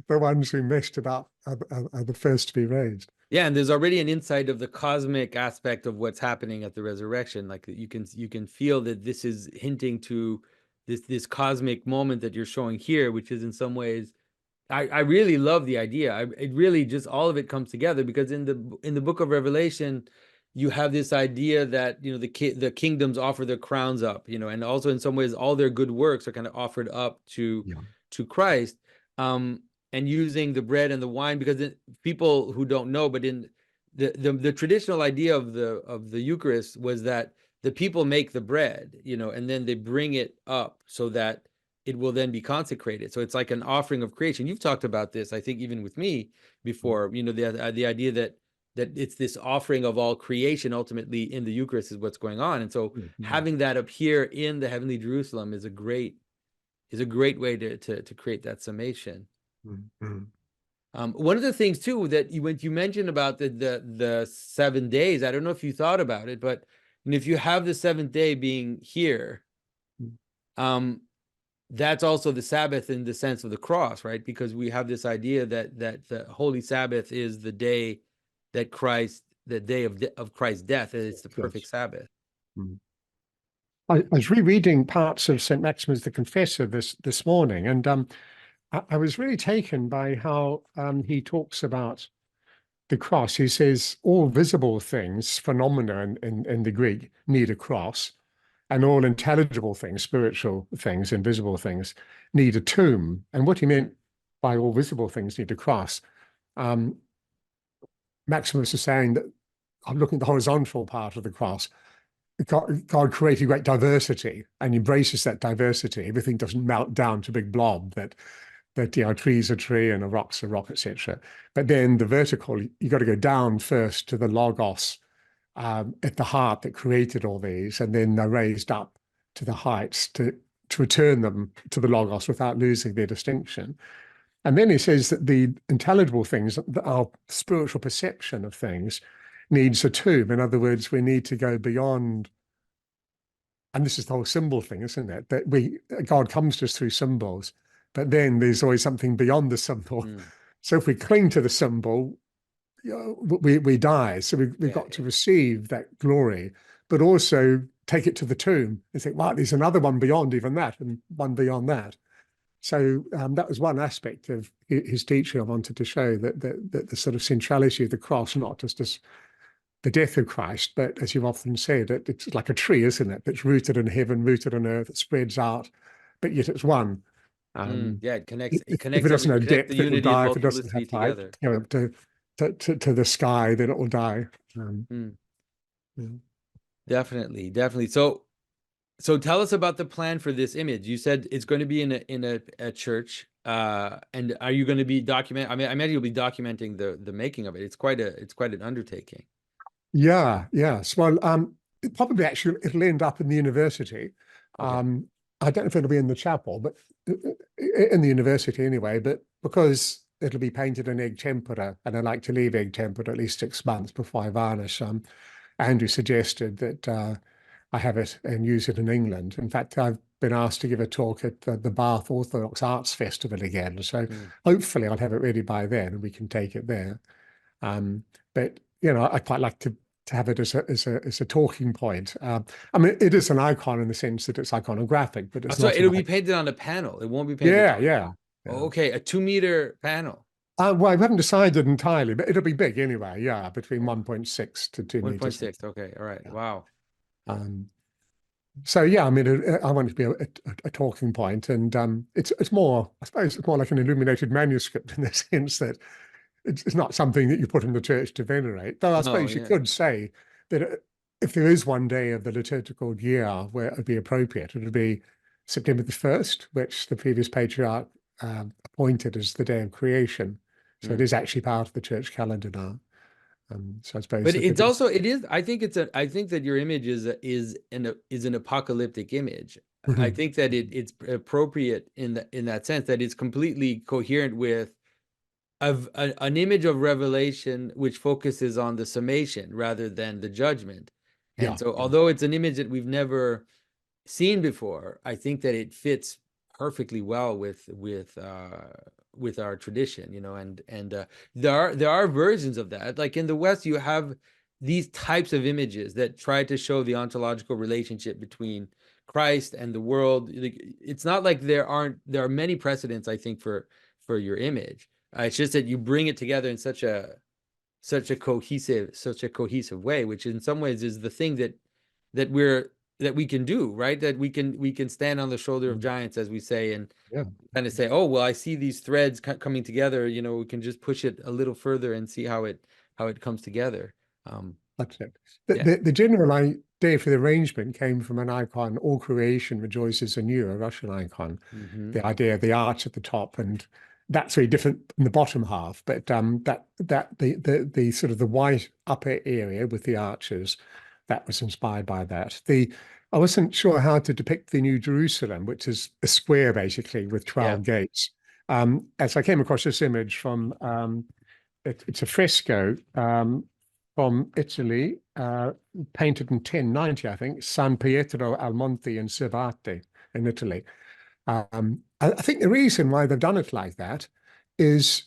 [SPEAKER 2] The ones who messed about are the first to be raised.
[SPEAKER 1] Yeah, and there's already an insight of the cosmic aspect of what's happening at the resurrection. Like you can feel that this is hinting to this cosmic moment that you're showing here, which is in some ways I really love the idea. It really just all of it comes together because in the book of Revelation, you have this idea that, you know, the kingdoms offer their crowns up, you know, and also in some ways all their good works are kind of offered up
[SPEAKER 2] Yeah.
[SPEAKER 1] to Christ. And using the bread and the wine, because people who don't know, but in the traditional idea of the Eucharist was that the people make the bread, you know, and then they bring it up so that it will then be consecrated. So it's like an offering of creation. You've talked about this, I think, even with me before, you know, the idea that it's this offering of all creation ultimately in the Eucharist is what's going on. And so having that appear in the heavenly Jerusalem is a great way to create that summation. One of the things too that when you mentioned about the 7 days, I don't know if you thought about it, but if you have the seventh day being here, that's also the Sabbath in the sense of the cross, right? Because we have this idea that the Holy Sabbath is the day that the day of Christ's death, and it's the perfect Sabbath.
[SPEAKER 2] I was rereading parts of St. Maximus the Confessor this morning, and I was really taken by how he talks about the cross. He says all visible things, phenomena in the Greek, need a cross, and all intelligible things, spiritual things, invisible things, need a tomb. And what he meant by all visible things need a cross, Maximus is saying that, I'm looking at the horizontal part of the cross, God created great diversity and embraces that diversity. Everything doesn't melt down to a big blob that you know, a tree's a tree and a rock's a rock, etc. But then the vertical, you got to go down first to the logos at the heart that created all these, and then they're raised up to the heights to return them to the logos without losing their distinction. And then he says that the intelligible things, our spiritual perception of things, needs a tomb. In other words, we need to go beyond, and this is the whole symbol thing, isn't it? That God comes to us through symbols, but then there's always something beyond the symbol. So if we cling to the symbol, you know, we die. So we've got to receive that glory, but also take it to the tomb and think, wow, there's another one beyond even that, and one beyond that. So that was one aspect of his teaching. I wanted to show that the sort of centrality of the cross, not just as the death of Christ, but as you've often said, it's like a tree, isn't it? That's rooted in heaven, rooted on earth, it spreads out, but yet it's one.
[SPEAKER 1] It connects.
[SPEAKER 2] If it
[SPEAKER 1] Everything.
[SPEAKER 2] doesn't have
[SPEAKER 1] Connects the
[SPEAKER 2] depth, it will
[SPEAKER 1] unity and
[SPEAKER 2] die. If it doesn't
[SPEAKER 1] multiplicity
[SPEAKER 2] have height,
[SPEAKER 1] together.
[SPEAKER 2] you know, to the sky, then it will die.
[SPEAKER 1] Definitely. So tell us about the plan for this image. You said it's going to be in a church. And are you going to be I imagine you'll be documenting the making of it. It's quite an undertaking.
[SPEAKER 2] Yes. Well, probably actually it'll end up in the university.
[SPEAKER 1] Okay.
[SPEAKER 2] I don't know if it'll be in the chapel, but in the university anyway. But because it'll be painted in egg tempera, and I like to leave egg tempera at least 6 months before I varnish. Andrew suggested that I have it and use it in England. In fact, I've been asked to give a talk at the Bath Orthodox Arts Festival again. So hopefully I'll have it ready by then and we can take it there. But you know, I quite like to have it as a talking point. I mean, it is an icon in the sense that it's iconographic, but it's
[SPEAKER 1] So
[SPEAKER 2] not.
[SPEAKER 1] it'll be painted on a panel. It won't be painted.
[SPEAKER 2] Yeah.
[SPEAKER 1] Okay, a 2-meter panel.
[SPEAKER 2] Well, we haven't decided entirely, but it'll be big anyway. Yeah, between 1.6 to 2 meters.
[SPEAKER 1] 1.6. Okay, all right. Wow.
[SPEAKER 2] So yeah, I mean, I want it to be a talking point, and it's more, I suppose, it's more like an illuminated manuscript in the sense that it's not something that you put in the church to venerate. Though I suppose you could say that if there is one day of the liturgical year where it would be appropriate, it would be September the 1st, which the previous patriarch appointed as the day of creation. So it is actually part of the church calendar now. So I suppose,
[SPEAKER 1] but it's also I think that your image is an apocalyptic image. I think that it's appropriate in that sense, that it's completely coherent with an image of revelation which focuses on the summation rather than the judgment. And so although it's an image that we've never seen before, I think that it fits perfectly well with our tradition, you know, and there are versions of that. Like in the West, you have these types of images that try to show the ontological relationship between Christ and the world. It's not like there are many precedents, I think, for your image. It's just that you bring it together in such a such a cohesive way, which in some ways is the thing that we can do, right? That we can stand on the shoulder of giants, as we say, and
[SPEAKER 2] Yeah,
[SPEAKER 1] kind of say, oh, well, I see these threads coming together, we can just push it a little further and see how it comes together.
[SPEAKER 2] that's it.
[SPEAKER 1] Yeah.
[SPEAKER 2] The general idea for the arrangement came from an icon, All Creation Rejoices Anew, a Russian icon.
[SPEAKER 1] Mm-hmm.
[SPEAKER 2] The idea of the arch at the top, and that's very different in the bottom half. But the sort of the white upper area with the arches, that was inspired by that. I wasn't sure how to depict the New Jerusalem, which is a square basically with
[SPEAKER 1] Yeah.
[SPEAKER 2] 12 gates. As I came across this image from it's a fresco from Italy, painted in 1090, I think, San Pietro al Monte in Cervate in Italy. I think the reason why they've done it like that is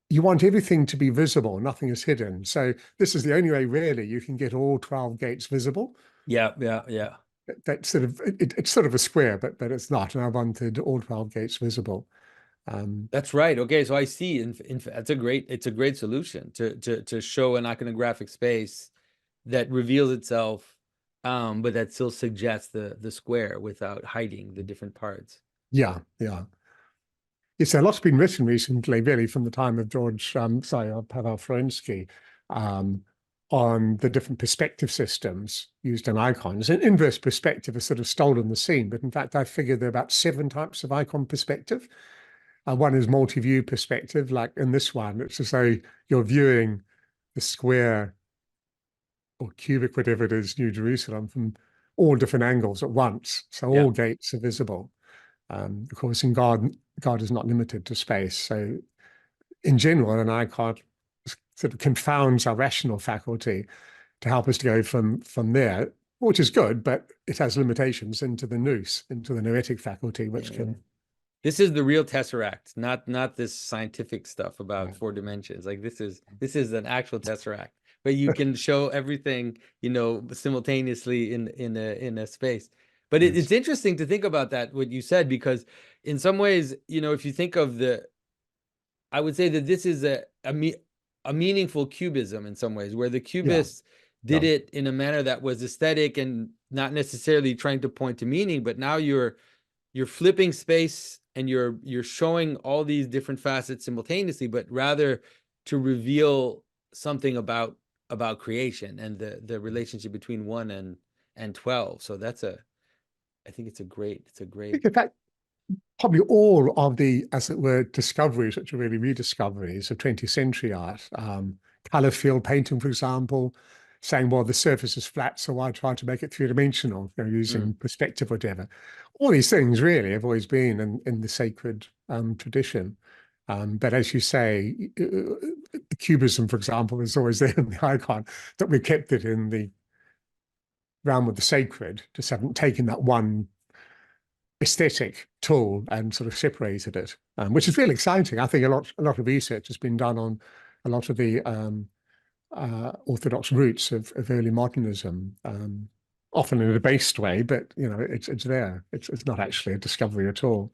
[SPEAKER 2] you want everything to be visible, nothing is hidden. So this is the only way really you can get all 12 gates visible.
[SPEAKER 1] Yeah, yeah, yeah.
[SPEAKER 2] That's sort of it's sort of a square, but it's not. And I wanted all 12 gates visible.
[SPEAKER 1] That's right. Okay, so I see. That's it's a great solution to show an iconographic space that reveals itself, but that still suggests the square without hiding the different parts.
[SPEAKER 2] Yeah, yeah. Yes, a lot's been written recently, really, from the time of George, Pavel Fronsky, on the different perspective systems used in icons. An inverse perspective has sort of stolen the scene, but in fact, I figure there are about 7 types of icon perspective. One is multi-view perspective, like in this one, it's as though you're viewing the square or cubic, whatever it is, New Jerusalem from all different angles at once. So
[SPEAKER 1] Yeah.
[SPEAKER 2] all gates are visible. Of course, in God is not limited to space. So in general, an icon sort of confounds our rational faculty to help us to go from there, which is good, but it has limitations into the nous, into the noetic faculty, which can.
[SPEAKER 1] This is the real Tesseract, not this scientific stuff about 4 dimensions. Like this is an actual Tesseract, but you can show everything, simultaneously in a space. But
[SPEAKER 2] Yes.
[SPEAKER 1] it's interesting to think about that, what you said, because in some ways, if you think of I would say that this is a meaningful cubism in some ways, where the cubists did it in a manner that was aesthetic and not necessarily trying to point to meaning, but now you're flipping space and you're showing all these different facets simultaneously, but rather to reveal something about creation and the relationship between 1 and 12. So I think it's a great.
[SPEAKER 2] In fact, probably all of the, as it were, discoveries, which are really rediscoveries of 20th century art, color field painting, for example, saying, well, the surface is flat, so why try to make it three-dimensional, using perspective or whatever. All these things really have always been in the sacred tradition. But as you say, the cubism, for example, is always there in the icon, that we kept it in the realm of the sacred, just haven't taken that one aesthetic tool and sort of separated it, which is really exciting. I think a lot of research has been done on a lot of the orthodox roots of early modernism, often in a debased way, but it's there. It's not actually a discovery at all.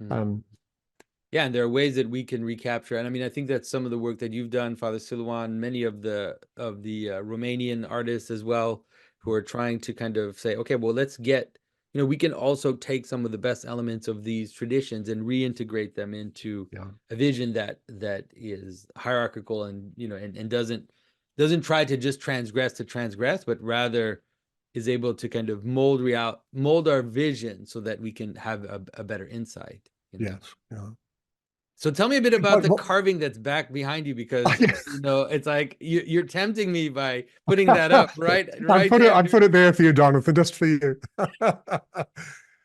[SPEAKER 1] Yeah, and there are ways that we can recapture. And I mean, I think that's some of the work that you've done, Father Silouan, many of the Romanian artists as well, who are trying to kind of say, okay, well, let's get, we can also take some of the best elements of these traditions and reintegrate them into a vision that is hierarchical and, and doesn't try to just transgress, but rather is able to kind of mold our vision so that we can have a better insight.
[SPEAKER 2] Yes. Yeah.
[SPEAKER 1] So tell me a bit about the carving that's back behind you, because it's like you're tempting me by putting that up right
[SPEAKER 2] I
[SPEAKER 1] there.
[SPEAKER 2] put it there for you, Jonathan, just for you.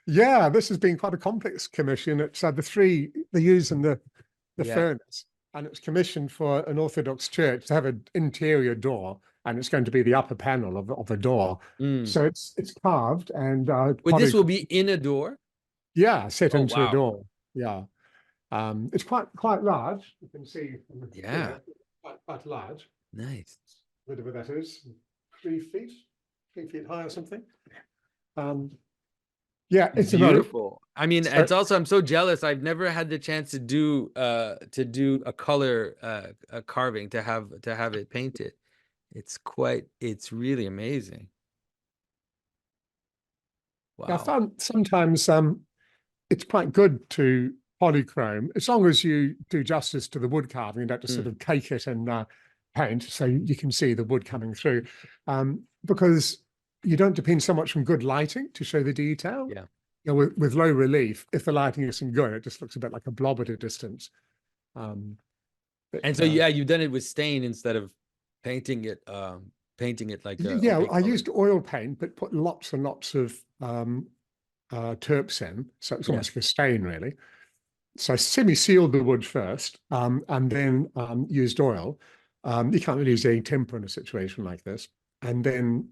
[SPEAKER 2] Yeah, this has been quite a complex commission. It's they use in the furnace, and it's commissioned for an Orthodox church to have an interior door, and it's going to be the upper panel of a door. So it's carved and
[SPEAKER 1] this will be in a door.
[SPEAKER 2] Yeah, set into a door. Yeah. It's quite large. You can see. Quite large.
[SPEAKER 1] Nice.
[SPEAKER 2] Whatever that is, 3 feet high or something. Yeah,
[SPEAKER 1] It's
[SPEAKER 2] it's a very
[SPEAKER 1] beautiful. I mean,
[SPEAKER 2] so
[SPEAKER 1] it's also I'm so jealous. I've never had the chance to do a color a carving to have it painted. It's really amazing.
[SPEAKER 2] I
[SPEAKER 1] Wow.
[SPEAKER 2] found sometimes it's quite good to polychrome as long as you do justice to the wood carving. You don't just sort
[SPEAKER 1] Mm,
[SPEAKER 2] of cake it and paint so you can see the wood coming through, because you don't depend so much on good lighting to show the detail.
[SPEAKER 1] yeah.
[SPEAKER 2] You know, with low relief, if the lighting isn't good, it just looks a bit like a blob at a distance. Um, but
[SPEAKER 1] And so yeah, you've done it with stain instead of painting it like a
[SPEAKER 2] yeah,
[SPEAKER 1] opaque
[SPEAKER 2] I
[SPEAKER 1] color.
[SPEAKER 2] used oil paint, but put lots and lots of terps in, so it's
[SPEAKER 1] Yeah.
[SPEAKER 2] almost like a stain, really. So I semi-sealed the wood first, and then used oil. You can't really use any temper in a situation like this. And then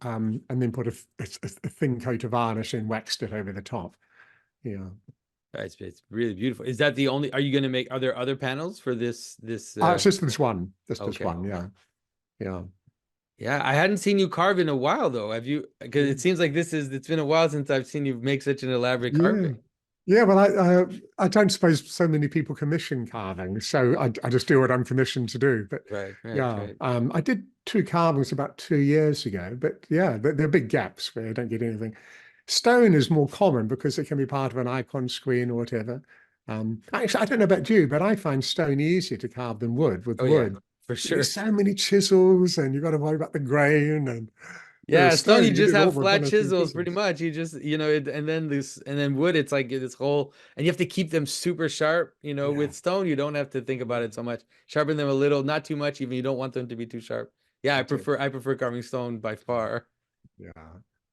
[SPEAKER 2] put a thin coat of varnish and waxed it over the top. Yeah.
[SPEAKER 1] It's really beautiful. Is that the only, are you going to make, are there other panels for
[SPEAKER 2] It's just this one. Just this
[SPEAKER 1] okay.
[SPEAKER 2] one. Yeah. Yeah.
[SPEAKER 1] Yeah, I hadn't seen you carve in a while though. Have you? Because
[SPEAKER 2] Yeah.
[SPEAKER 1] it seems like it's been a while since I've seen you make such an elaborate
[SPEAKER 2] Yeah.
[SPEAKER 1] carving.
[SPEAKER 2] Yeah, well, I don't suppose so many people commission carving, so I just do what I'm commissioned to do. But
[SPEAKER 1] Right, right,
[SPEAKER 2] yeah,
[SPEAKER 1] right.
[SPEAKER 2] I did two carvings about 2 years ago, but yeah, there are big gaps where I don't get anything. Stone is more common because it can be part of an icon screen or whatever. Actually, I don't know about you, but I find stone easier to carve than wood. With
[SPEAKER 1] Oh yeah,
[SPEAKER 2] wood,
[SPEAKER 1] for
[SPEAKER 2] there's
[SPEAKER 1] sure.
[SPEAKER 2] so many chisels, and you've got to worry about the grain. And
[SPEAKER 1] Yeah, stone you
[SPEAKER 2] stone, you
[SPEAKER 1] just
[SPEAKER 2] do it all
[SPEAKER 1] have
[SPEAKER 2] with
[SPEAKER 1] flat
[SPEAKER 2] one or two
[SPEAKER 1] chisels pretty
[SPEAKER 2] chisels.
[SPEAKER 1] much. You just, and then wood it's like this whole and you have to keep them super sharp,
[SPEAKER 2] Yeah,
[SPEAKER 1] with stone you don't have to think about it so much. Sharpen them a little, not too much even you don't want them to be too sharp. Yeah,
[SPEAKER 2] that's it.
[SPEAKER 1] I prefer carving stone by far.
[SPEAKER 2] Yeah.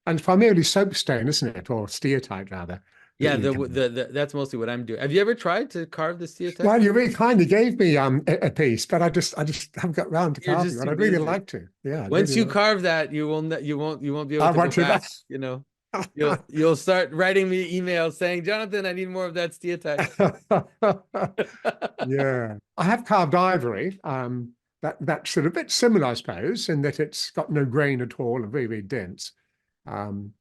[SPEAKER 2] And it's primarily soapstone, isn't it? Or steatite, rather, that
[SPEAKER 1] Yeah,
[SPEAKER 2] you can.
[SPEAKER 1] that's mostly what I'm doing. Have you ever tried to carve the steatite?
[SPEAKER 2] Well, you really kindly gave me a piece, but I just haven't got round to
[SPEAKER 1] You're
[SPEAKER 2] carving
[SPEAKER 1] just
[SPEAKER 2] it.
[SPEAKER 1] too
[SPEAKER 2] I'd really
[SPEAKER 1] busy.
[SPEAKER 2] like to. Yeah, I'd
[SPEAKER 1] Once
[SPEAKER 2] really
[SPEAKER 1] you
[SPEAKER 2] like.
[SPEAKER 1] carve that, you won't be able
[SPEAKER 2] I
[SPEAKER 1] to go
[SPEAKER 2] want to
[SPEAKER 1] back,
[SPEAKER 2] that.
[SPEAKER 1] You'll start writing me emails saying, "Jonathan, I need more of that steatite."
[SPEAKER 2] Yeah, I have carved ivory. That's sort of a bit similar, I suppose, in that it's got no grain at all and very, very dense. Um,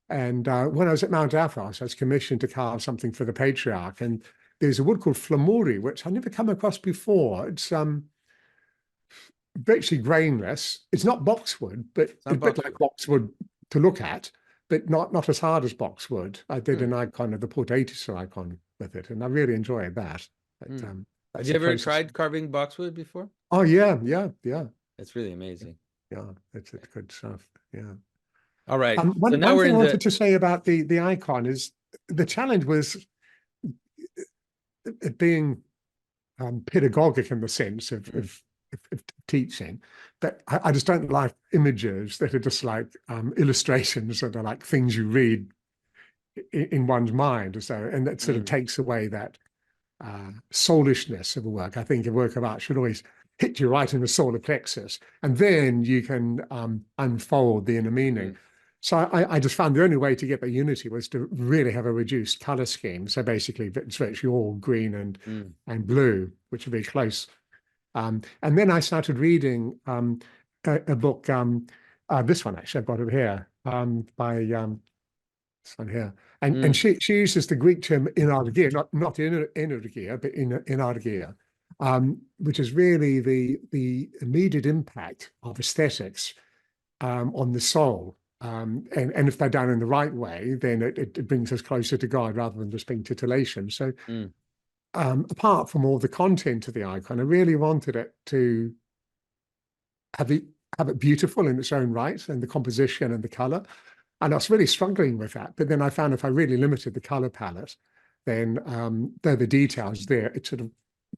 [SPEAKER 2] and when I was at Mount Athos, I was commissioned to carve something for the patriarch, and there's a wood called flamuri, which I'd never come across before. It's virtually grainless. It's not boxwood, but
[SPEAKER 1] It's
[SPEAKER 2] it's
[SPEAKER 1] not
[SPEAKER 2] a bit like
[SPEAKER 1] boxwood.
[SPEAKER 2] boxwood to look at, but not as hard as boxwood. I did
[SPEAKER 1] Hmm,
[SPEAKER 2] an icon of the Portatus icon with it, and I really enjoyed that. But
[SPEAKER 1] hmm. Have
[SPEAKER 2] that's
[SPEAKER 1] you
[SPEAKER 2] the
[SPEAKER 1] ever
[SPEAKER 2] closest.
[SPEAKER 1] tried carving boxwood before?
[SPEAKER 2] Oh yeah, yeah, yeah,
[SPEAKER 1] It's really amazing.
[SPEAKER 2] yeah. It's good stuff. Yeah.
[SPEAKER 1] All right. So now
[SPEAKER 2] One
[SPEAKER 1] we're
[SPEAKER 2] thing I
[SPEAKER 1] in
[SPEAKER 2] wanted
[SPEAKER 1] the
[SPEAKER 2] to say about the icon is the challenge was it being pedagogic in the sense
[SPEAKER 1] mm,
[SPEAKER 2] of teaching, but I just don't like images that are just like illustrations that are like things you read in one's mind or so, and that sort of
[SPEAKER 1] mm,
[SPEAKER 2] takes away that soulishness of a work. I think a work of art should always hit you right in the solar plexus, and then you can unfold the inner meaning.
[SPEAKER 1] mm,
[SPEAKER 2] So I just found the only way to get the unity was to really have a reduced color scheme. So basically, it's virtually all green
[SPEAKER 1] mm,
[SPEAKER 2] and blue, which are very close. And then I started reading a book. This one actually, I've got it here, by this one here, and
[SPEAKER 1] mm,
[SPEAKER 2] she uses the Greek term enargia, not energia, but enargia, which is really the immediate impact of aesthetics on the soul. And if they're done in the right way, then it brings us closer to God rather than just being titillation. So
[SPEAKER 1] mm,
[SPEAKER 2] apart from all the content of the icon, I really wanted it to have it have it beautiful in its own right, and the composition and the color. And I was really struggling with that. But then I found if I really limited the color palette, then though the details there, it sort of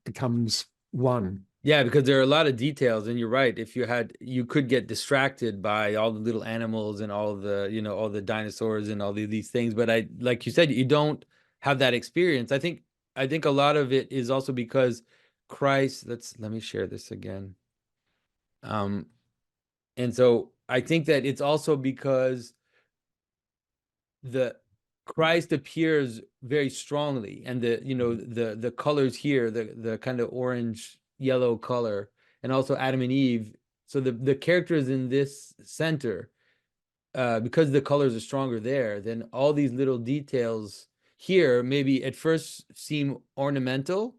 [SPEAKER 2] becomes one.
[SPEAKER 1] yeah, because there are a lot of details, and you're right. If you could get distracted by all the little animals and all the, all the dinosaurs and all these things. But like you said, you don't have that experience. I think a lot of it is also because Christ, let me share this again. Um, and so I think that it's also because the Christ appears very strongly, and the colors here, the kind of orange yellow color, and also Adam and Eve. So the characters in this center because the colors are stronger there, then all these little details here maybe at first seem ornamental,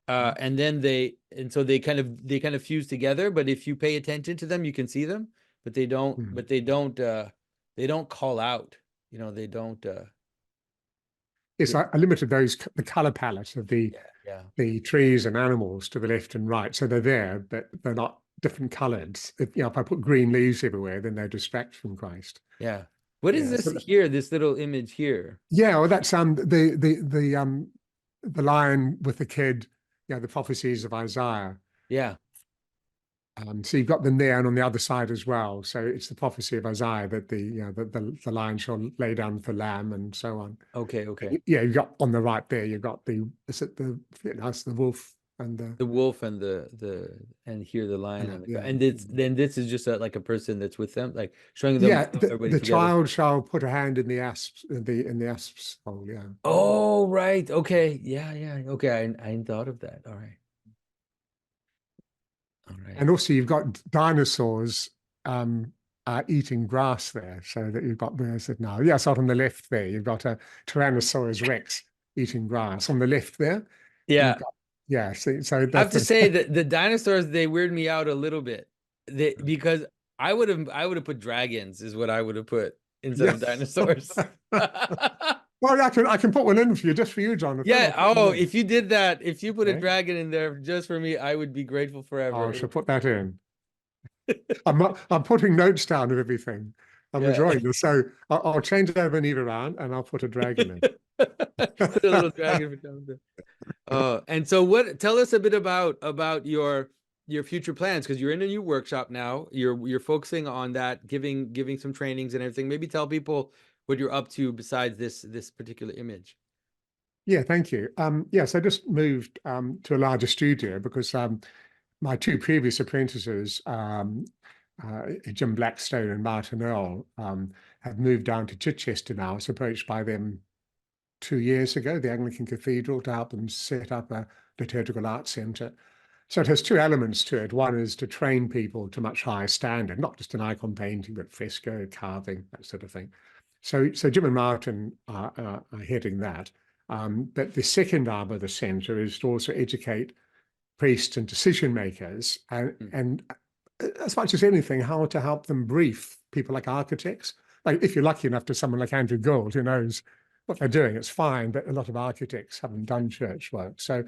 [SPEAKER 1] and then so they kind of fuse together. But if you pay attention to them, you can see them, but they don't.
[SPEAKER 2] Mm.
[SPEAKER 1] But they don't call out. They don't.
[SPEAKER 2] Yes, I limited the color palette of
[SPEAKER 1] Yeah, yeah,
[SPEAKER 2] the trees and animals to the left and right. So they're there, but they're not different colored. If I put green leaves everywhere, then they distract from Christ.
[SPEAKER 1] yeah. What is
[SPEAKER 2] Yeah.
[SPEAKER 1] this
[SPEAKER 2] So
[SPEAKER 1] here? This little image here?
[SPEAKER 2] yeah, well, that's the lion with the kid, the prophecies of Isaiah.
[SPEAKER 1] Yeah.
[SPEAKER 2] So you've got them there and on the other side as well. So it's the prophecy of Isaiah that the lion shall lay down for lamb and so on.
[SPEAKER 1] Okay. Okay.
[SPEAKER 2] Yeah, you've got on the right there, you've got it's the wolf and
[SPEAKER 1] The wolf and and here the lion and
[SPEAKER 2] yeah.
[SPEAKER 1] and this is just like a person that's with them, like showing them
[SPEAKER 2] Yeah,
[SPEAKER 1] everybody
[SPEAKER 2] the
[SPEAKER 1] together.
[SPEAKER 2] child shall put a hand in the asps in the asp's hole, yeah.
[SPEAKER 1] Oh, right. Okay. Yeah, yeah. Okay. I hadn't thought of that. All right. All right.
[SPEAKER 2] And also you've got dinosaurs eating grass there. So that you've got where is it now? Yeah, so on the left there, you've got a Tyrannosaurus Rex eating grass on the left there. And
[SPEAKER 1] Yeah.
[SPEAKER 2] you've got so
[SPEAKER 1] I have to
[SPEAKER 2] that's
[SPEAKER 1] say that the dinosaurs, they weird me out a little bit. Because I would have put dragons is what I would have put instead
[SPEAKER 2] yeah.
[SPEAKER 1] of dinosaurs.
[SPEAKER 2] Well, I can put one in for you just for you, Jonathan.
[SPEAKER 1] Yeah.
[SPEAKER 2] I'll put one
[SPEAKER 1] Oh,
[SPEAKER 2] in.
[SPEAKER 1] if you did that, if you put a
[SPEAKER 2] Okay.
[SPEAKER 1] dragon in there just for me, I would be grateful
[SPEAKER 2] I
[SPEAKER 1] forever.
[SPEAKER 2] shall put that in. I'm putting notes down of everything. I'm
[SPEAKER 1] Yeah.
[SPEAKER 2] enjoying this. So I'll change Evan around and I'll put a dragon in.
[SPEAKER 1] Put a little dragon for Jonathan. And so tell us a bit about your future plans, because you're in a new workshop now. You're focusing on that, giving some trainings and everything. Maybe tell people what you're up to besides this particular image.
[SPEAKER 2] Yeah, thank you. Yes, I just moved to a larger studio because my two previous apprentices, Jim Blackstone and Martin Earl, have moved down to Chichester now. I was approached by them 2 years ago, the Anglican Cathedral, to help them set up a liturgical art centre. So it has two elements to it. One is to train people to much higher standard, not just in icon painting, but fresco, carving, that sort of thing. So Jim and Martin are heading that. But the second arm of the centre is to also educate priests and decision makers, and as much as anything, how to help them brief people like architects. Like if you're lucky enough to someone like Andrew Gould who knows what they're doing, it's fine. But a lot of architects haven't done church work. So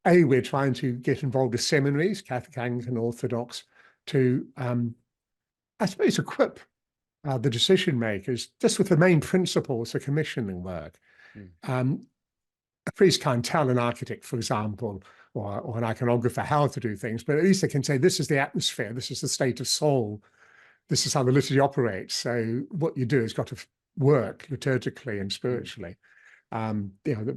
[SPEAKER 2] we're trying to get involved with seminaries, Catholic, Anglican, Orthodox, to I suppose equip the decision makers just with the main principles of commissioning work. A priest can't tell an architect, for example, or an iconographer how to do things, but at least they can say, this is the atmosphere, this is the state of soul, this is how the liturgy operates. So what you do has got to work liturgically and spiritually,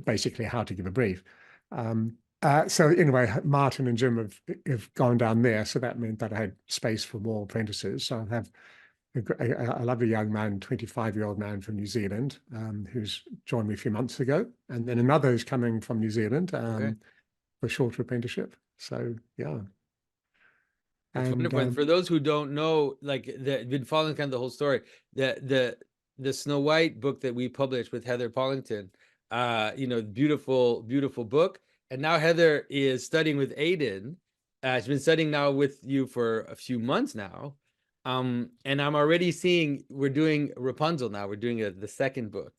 [SPEAKER 2] basically how to give a brief. So anyway, Martin and Jim have gone down there, so that meant that I had space for more apprentices. So I have a lovely young man, 25-year-old man from New Zealand, who's joined me a few months ago. And then another is coming from New Zealand for a shorter apprenticeship. So, yeah.
[SPEAKER 1] That's wonderful. And for those who don't know, like been following kind of the whole story, the Snow White book that we published with Heather Pollington, beautiful, beautiful book. And now Heather is studying with Aidan. She's been studying now with you for a few months now. And I'm already seeing we're doing Rapunzel now. We're doing the second book,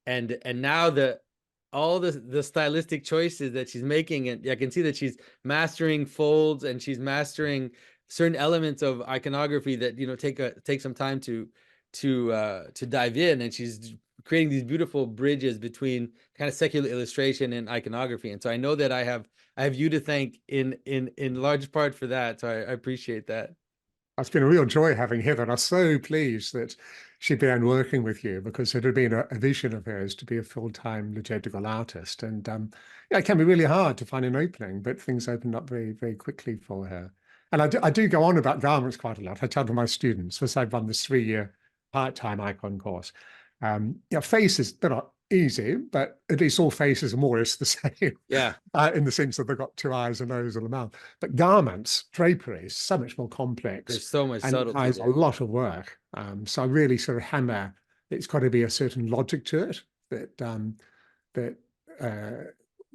[SPEAKER 1] and now all the stylistic choices that she's making, and I can see that she's mastering folds and she's mastering certain elements of iconography that take some time to dive in, and she's creating these beautiful bridges between kind of secular illustration and iconography. And so I know that I have you to thank in large part for that. So I appreciate that.
[SPEAKER 2] It's been a real joy having Heather, and I'm so pleased that she began working with you, because it had been a vision of hers to be a full-time liturgical artist. And it can be really hard to find an opening, but things opened up very, very quickly for her. And I do go on about garments quite a lot. I tell to my students, because I've run this 3-year part-time icon course. Faces, they're not easy, but at least all faces are more or less the same,
[SPEAKER 1] Yeah,
[SPEAKER 2] in the sense that they've got two eyes, a nose, and a mouth. But garments, drapery is so much more complex
[SPEAKER 1] there's so much
[SPEAKER 2] and
[SPEAKER 1] subtlety
[SPEAKER 2] requires a
[SPEAKER 1] there.
[SPEAKER 2] lot of work. So I really sort of hammer, it's got to be a certain logic to it that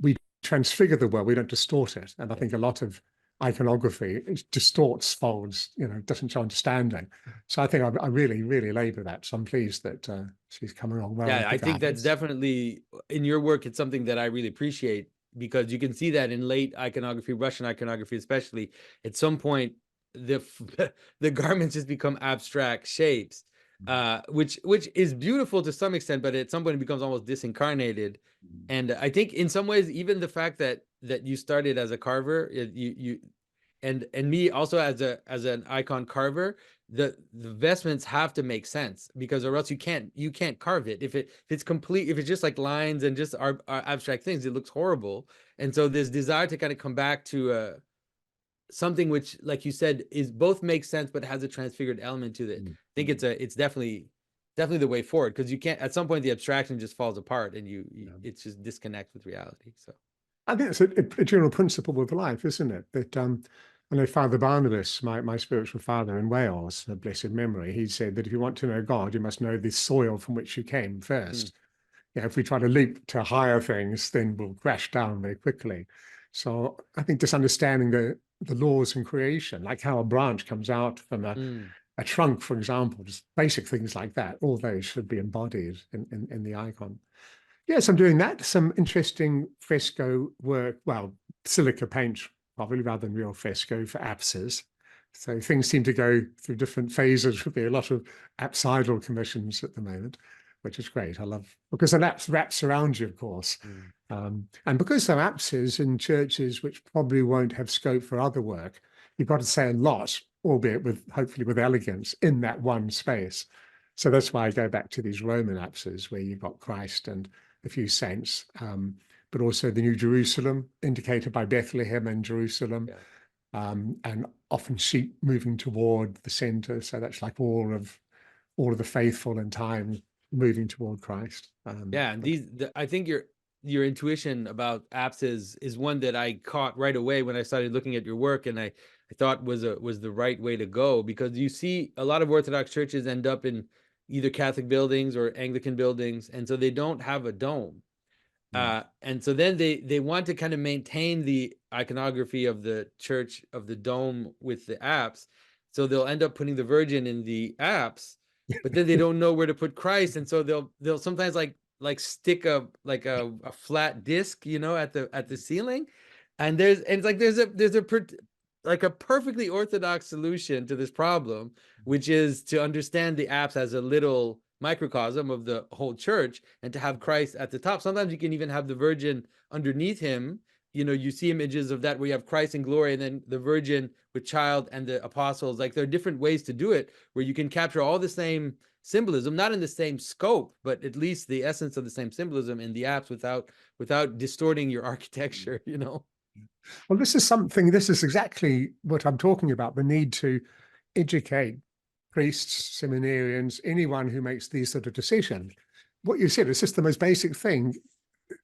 [SPEAKER 2] we transfigure the world, we don't distort it. And I think a lot of iconography it distorts, folds, doesn't show understanding. So I think I really, really labor that. So I'm pleased that she's coming along well
[SPEAKER 1] Yeah,
[SPEAKER 2] with the
[SPEAKER 1] I think that's
[SPEAKER 2] garments.
[SPEAKER 1] definitely in your work. It's something that I really appreciate because you can see that in late iconography, Russian iconography especially. At some point, the the garments just become abstract shapes, which is beautiful to some extent, but at some point it becomes almost disincarnated. And I think in some ways, even the fact that you started as a carver, you and me also as an icon carver, the vestments have to make sense because or else you can't carve it. If it's complete, if it's just like lines and just our abstract things, it looks horrible. And so this desire to kind of come back to something which, like you said, is both makes sense but has a transfigured element to it. I think it's definitely the way forward, because you can't, at some point the abstraction just falls apart and it's just disconnect with reality. So
[SPEAKER 2] I think it's a general principle of life, isn't it? That I know Father Barnabas, my spiritual father in Wales, of blessed memory, he said that if you want to know God, you must know the soil from which you came first. If we try to leap to higher things, then we'll crash down very quickly. So I think just understanding the laws in creation, like how a branch comes out from a trunk, for example, just basic things like that, all those should be embodied in the icon. Yes, I'm doing that. Some interesting fresco work, well, silica paint, probably rather than real fresco for apses. So things seem to go through different phases. There'll be a lot of apsidal commissions at the moment, which is great. I love, because an apse wraps around you, of course. And because they're apses in churches which probably won't have scope for other work, you've got to say a lot, albeit with hopefully with elegance, in that one space. So that's why I go back to these Roman apses where you've got Christ and a few saints, but also the New Jerusalem, indicated by Bethlehem and Jerusalem, and often sheep moving toward the center. So that's like all of the faithful in time moving toward Christ.
[SPEAKER 1] Yeah, and I think your intuition about apps is one that I caught right away when I started looking at your work, and I thought was the right way to go, because you see a lot of Orthodox churches end up in either Catholic buildings or Anglican buildings, and so they don't have a dome. And so then they want to kind of maintain the iconography of the church of the dome with the apse. So they'll end up putting the Virgin in the apse, but then they don't know where to put Christ. And so they'll sometimes like stick a flat disc, at the ceiling. And it's like there's like a perfectly orthodox solution to this problem, which is to understand the apse as a little microcosm of the whole church and to have Christ at the top. Sometimes you can even have the Virgin underneath him. You see images of that where you have Christ in glory and then the Virgin with child and the apostles. Like, there are different ways to do it where you can capture all the same symbolism, not in the same scope, but at least the essence of the same symbolism in the apse without distorting your architecture.
[SPEAKER 2] Well, this is exactly what I'm talking about, the need to educate priests, seminarians, anyone who makes these sort of decisions. What you said is just the most basic thing.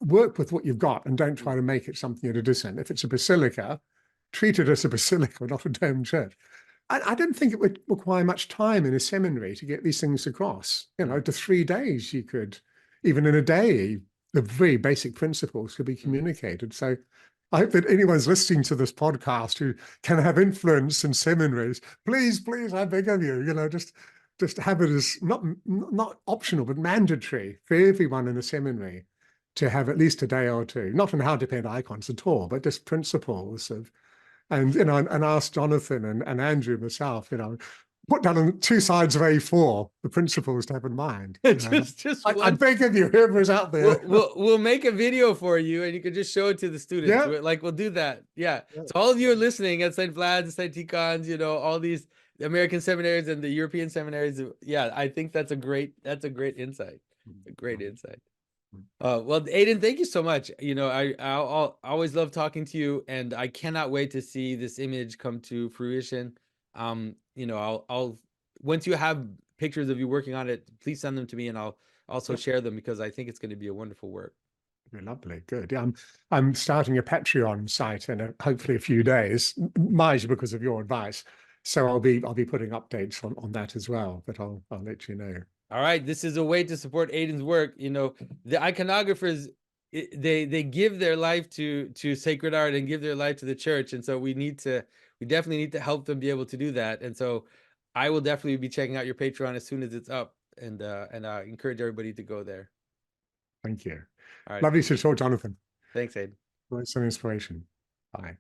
[SPEAKER 2] Work with what you've got and don't try to make it something it isn't. If it's a basilica, treat it as a basilica, not a dome church. I don't think it would require much time in a seminary to get these things across. To 3 days, you could, even in a day, the very basic principles could be communicated. So I hope that anyone's listening to this podcast who can have influence in seminaries, please, I beg of you, just have it as not optional, but mandatory for everyone in a seminary to have at least a day or two, not on how to paint icons at all, but just principles of, and ask Jonathan and Andrew myself, put down on 2 sides of A4 the principles to have in mind. I beg of you, whoever's out there.
[SPEAKER 1] We'll make a video for you, and you can just show it to the students.
[SPEAKER 2] Yeah.
[SPEAKER 1] We'll do that. Yeah. So all of you are listening at St. Vlad's, St. Tikhon's, all these American seminaries and the European seminaries. Yeah, I think that's a great insight. A great insight. Well, Aidan, thank you so much. I'll always love talking to you, and I cannot wait to see this image come to fruition. I'll once you have pictures of you working on it, please send them to me, and I'll also
[SPEAKER 2] Yep.
[SPEAKER 1] share them because I think it's going to be a wonderful work.
[SPEAKER 2] Lovely, good. Yeah, I'm starting a Patreon site in hopefully a few days, largely because of your advice. So I'll be putting updates on that as well. But I'll let you know.
[SPEAKER 1] All right, this is a way to support Aidan's work. You know, the iconographers, they give their life to sacred art and give their life to the church, and so we definitely need to help them be able to do that. And so I will definitely be checking out your Patreon as soon as it's up, and I encourage everybody to go there.
[SPEAKER 2] Thank you.
[SPEAKER 1] All right,
[SPEAKER 2] Lovely to talk, Jonathan.
[SPEAKER 1] thanks, Aidan.
[SPEAKER 2] Some inspiration. Bye.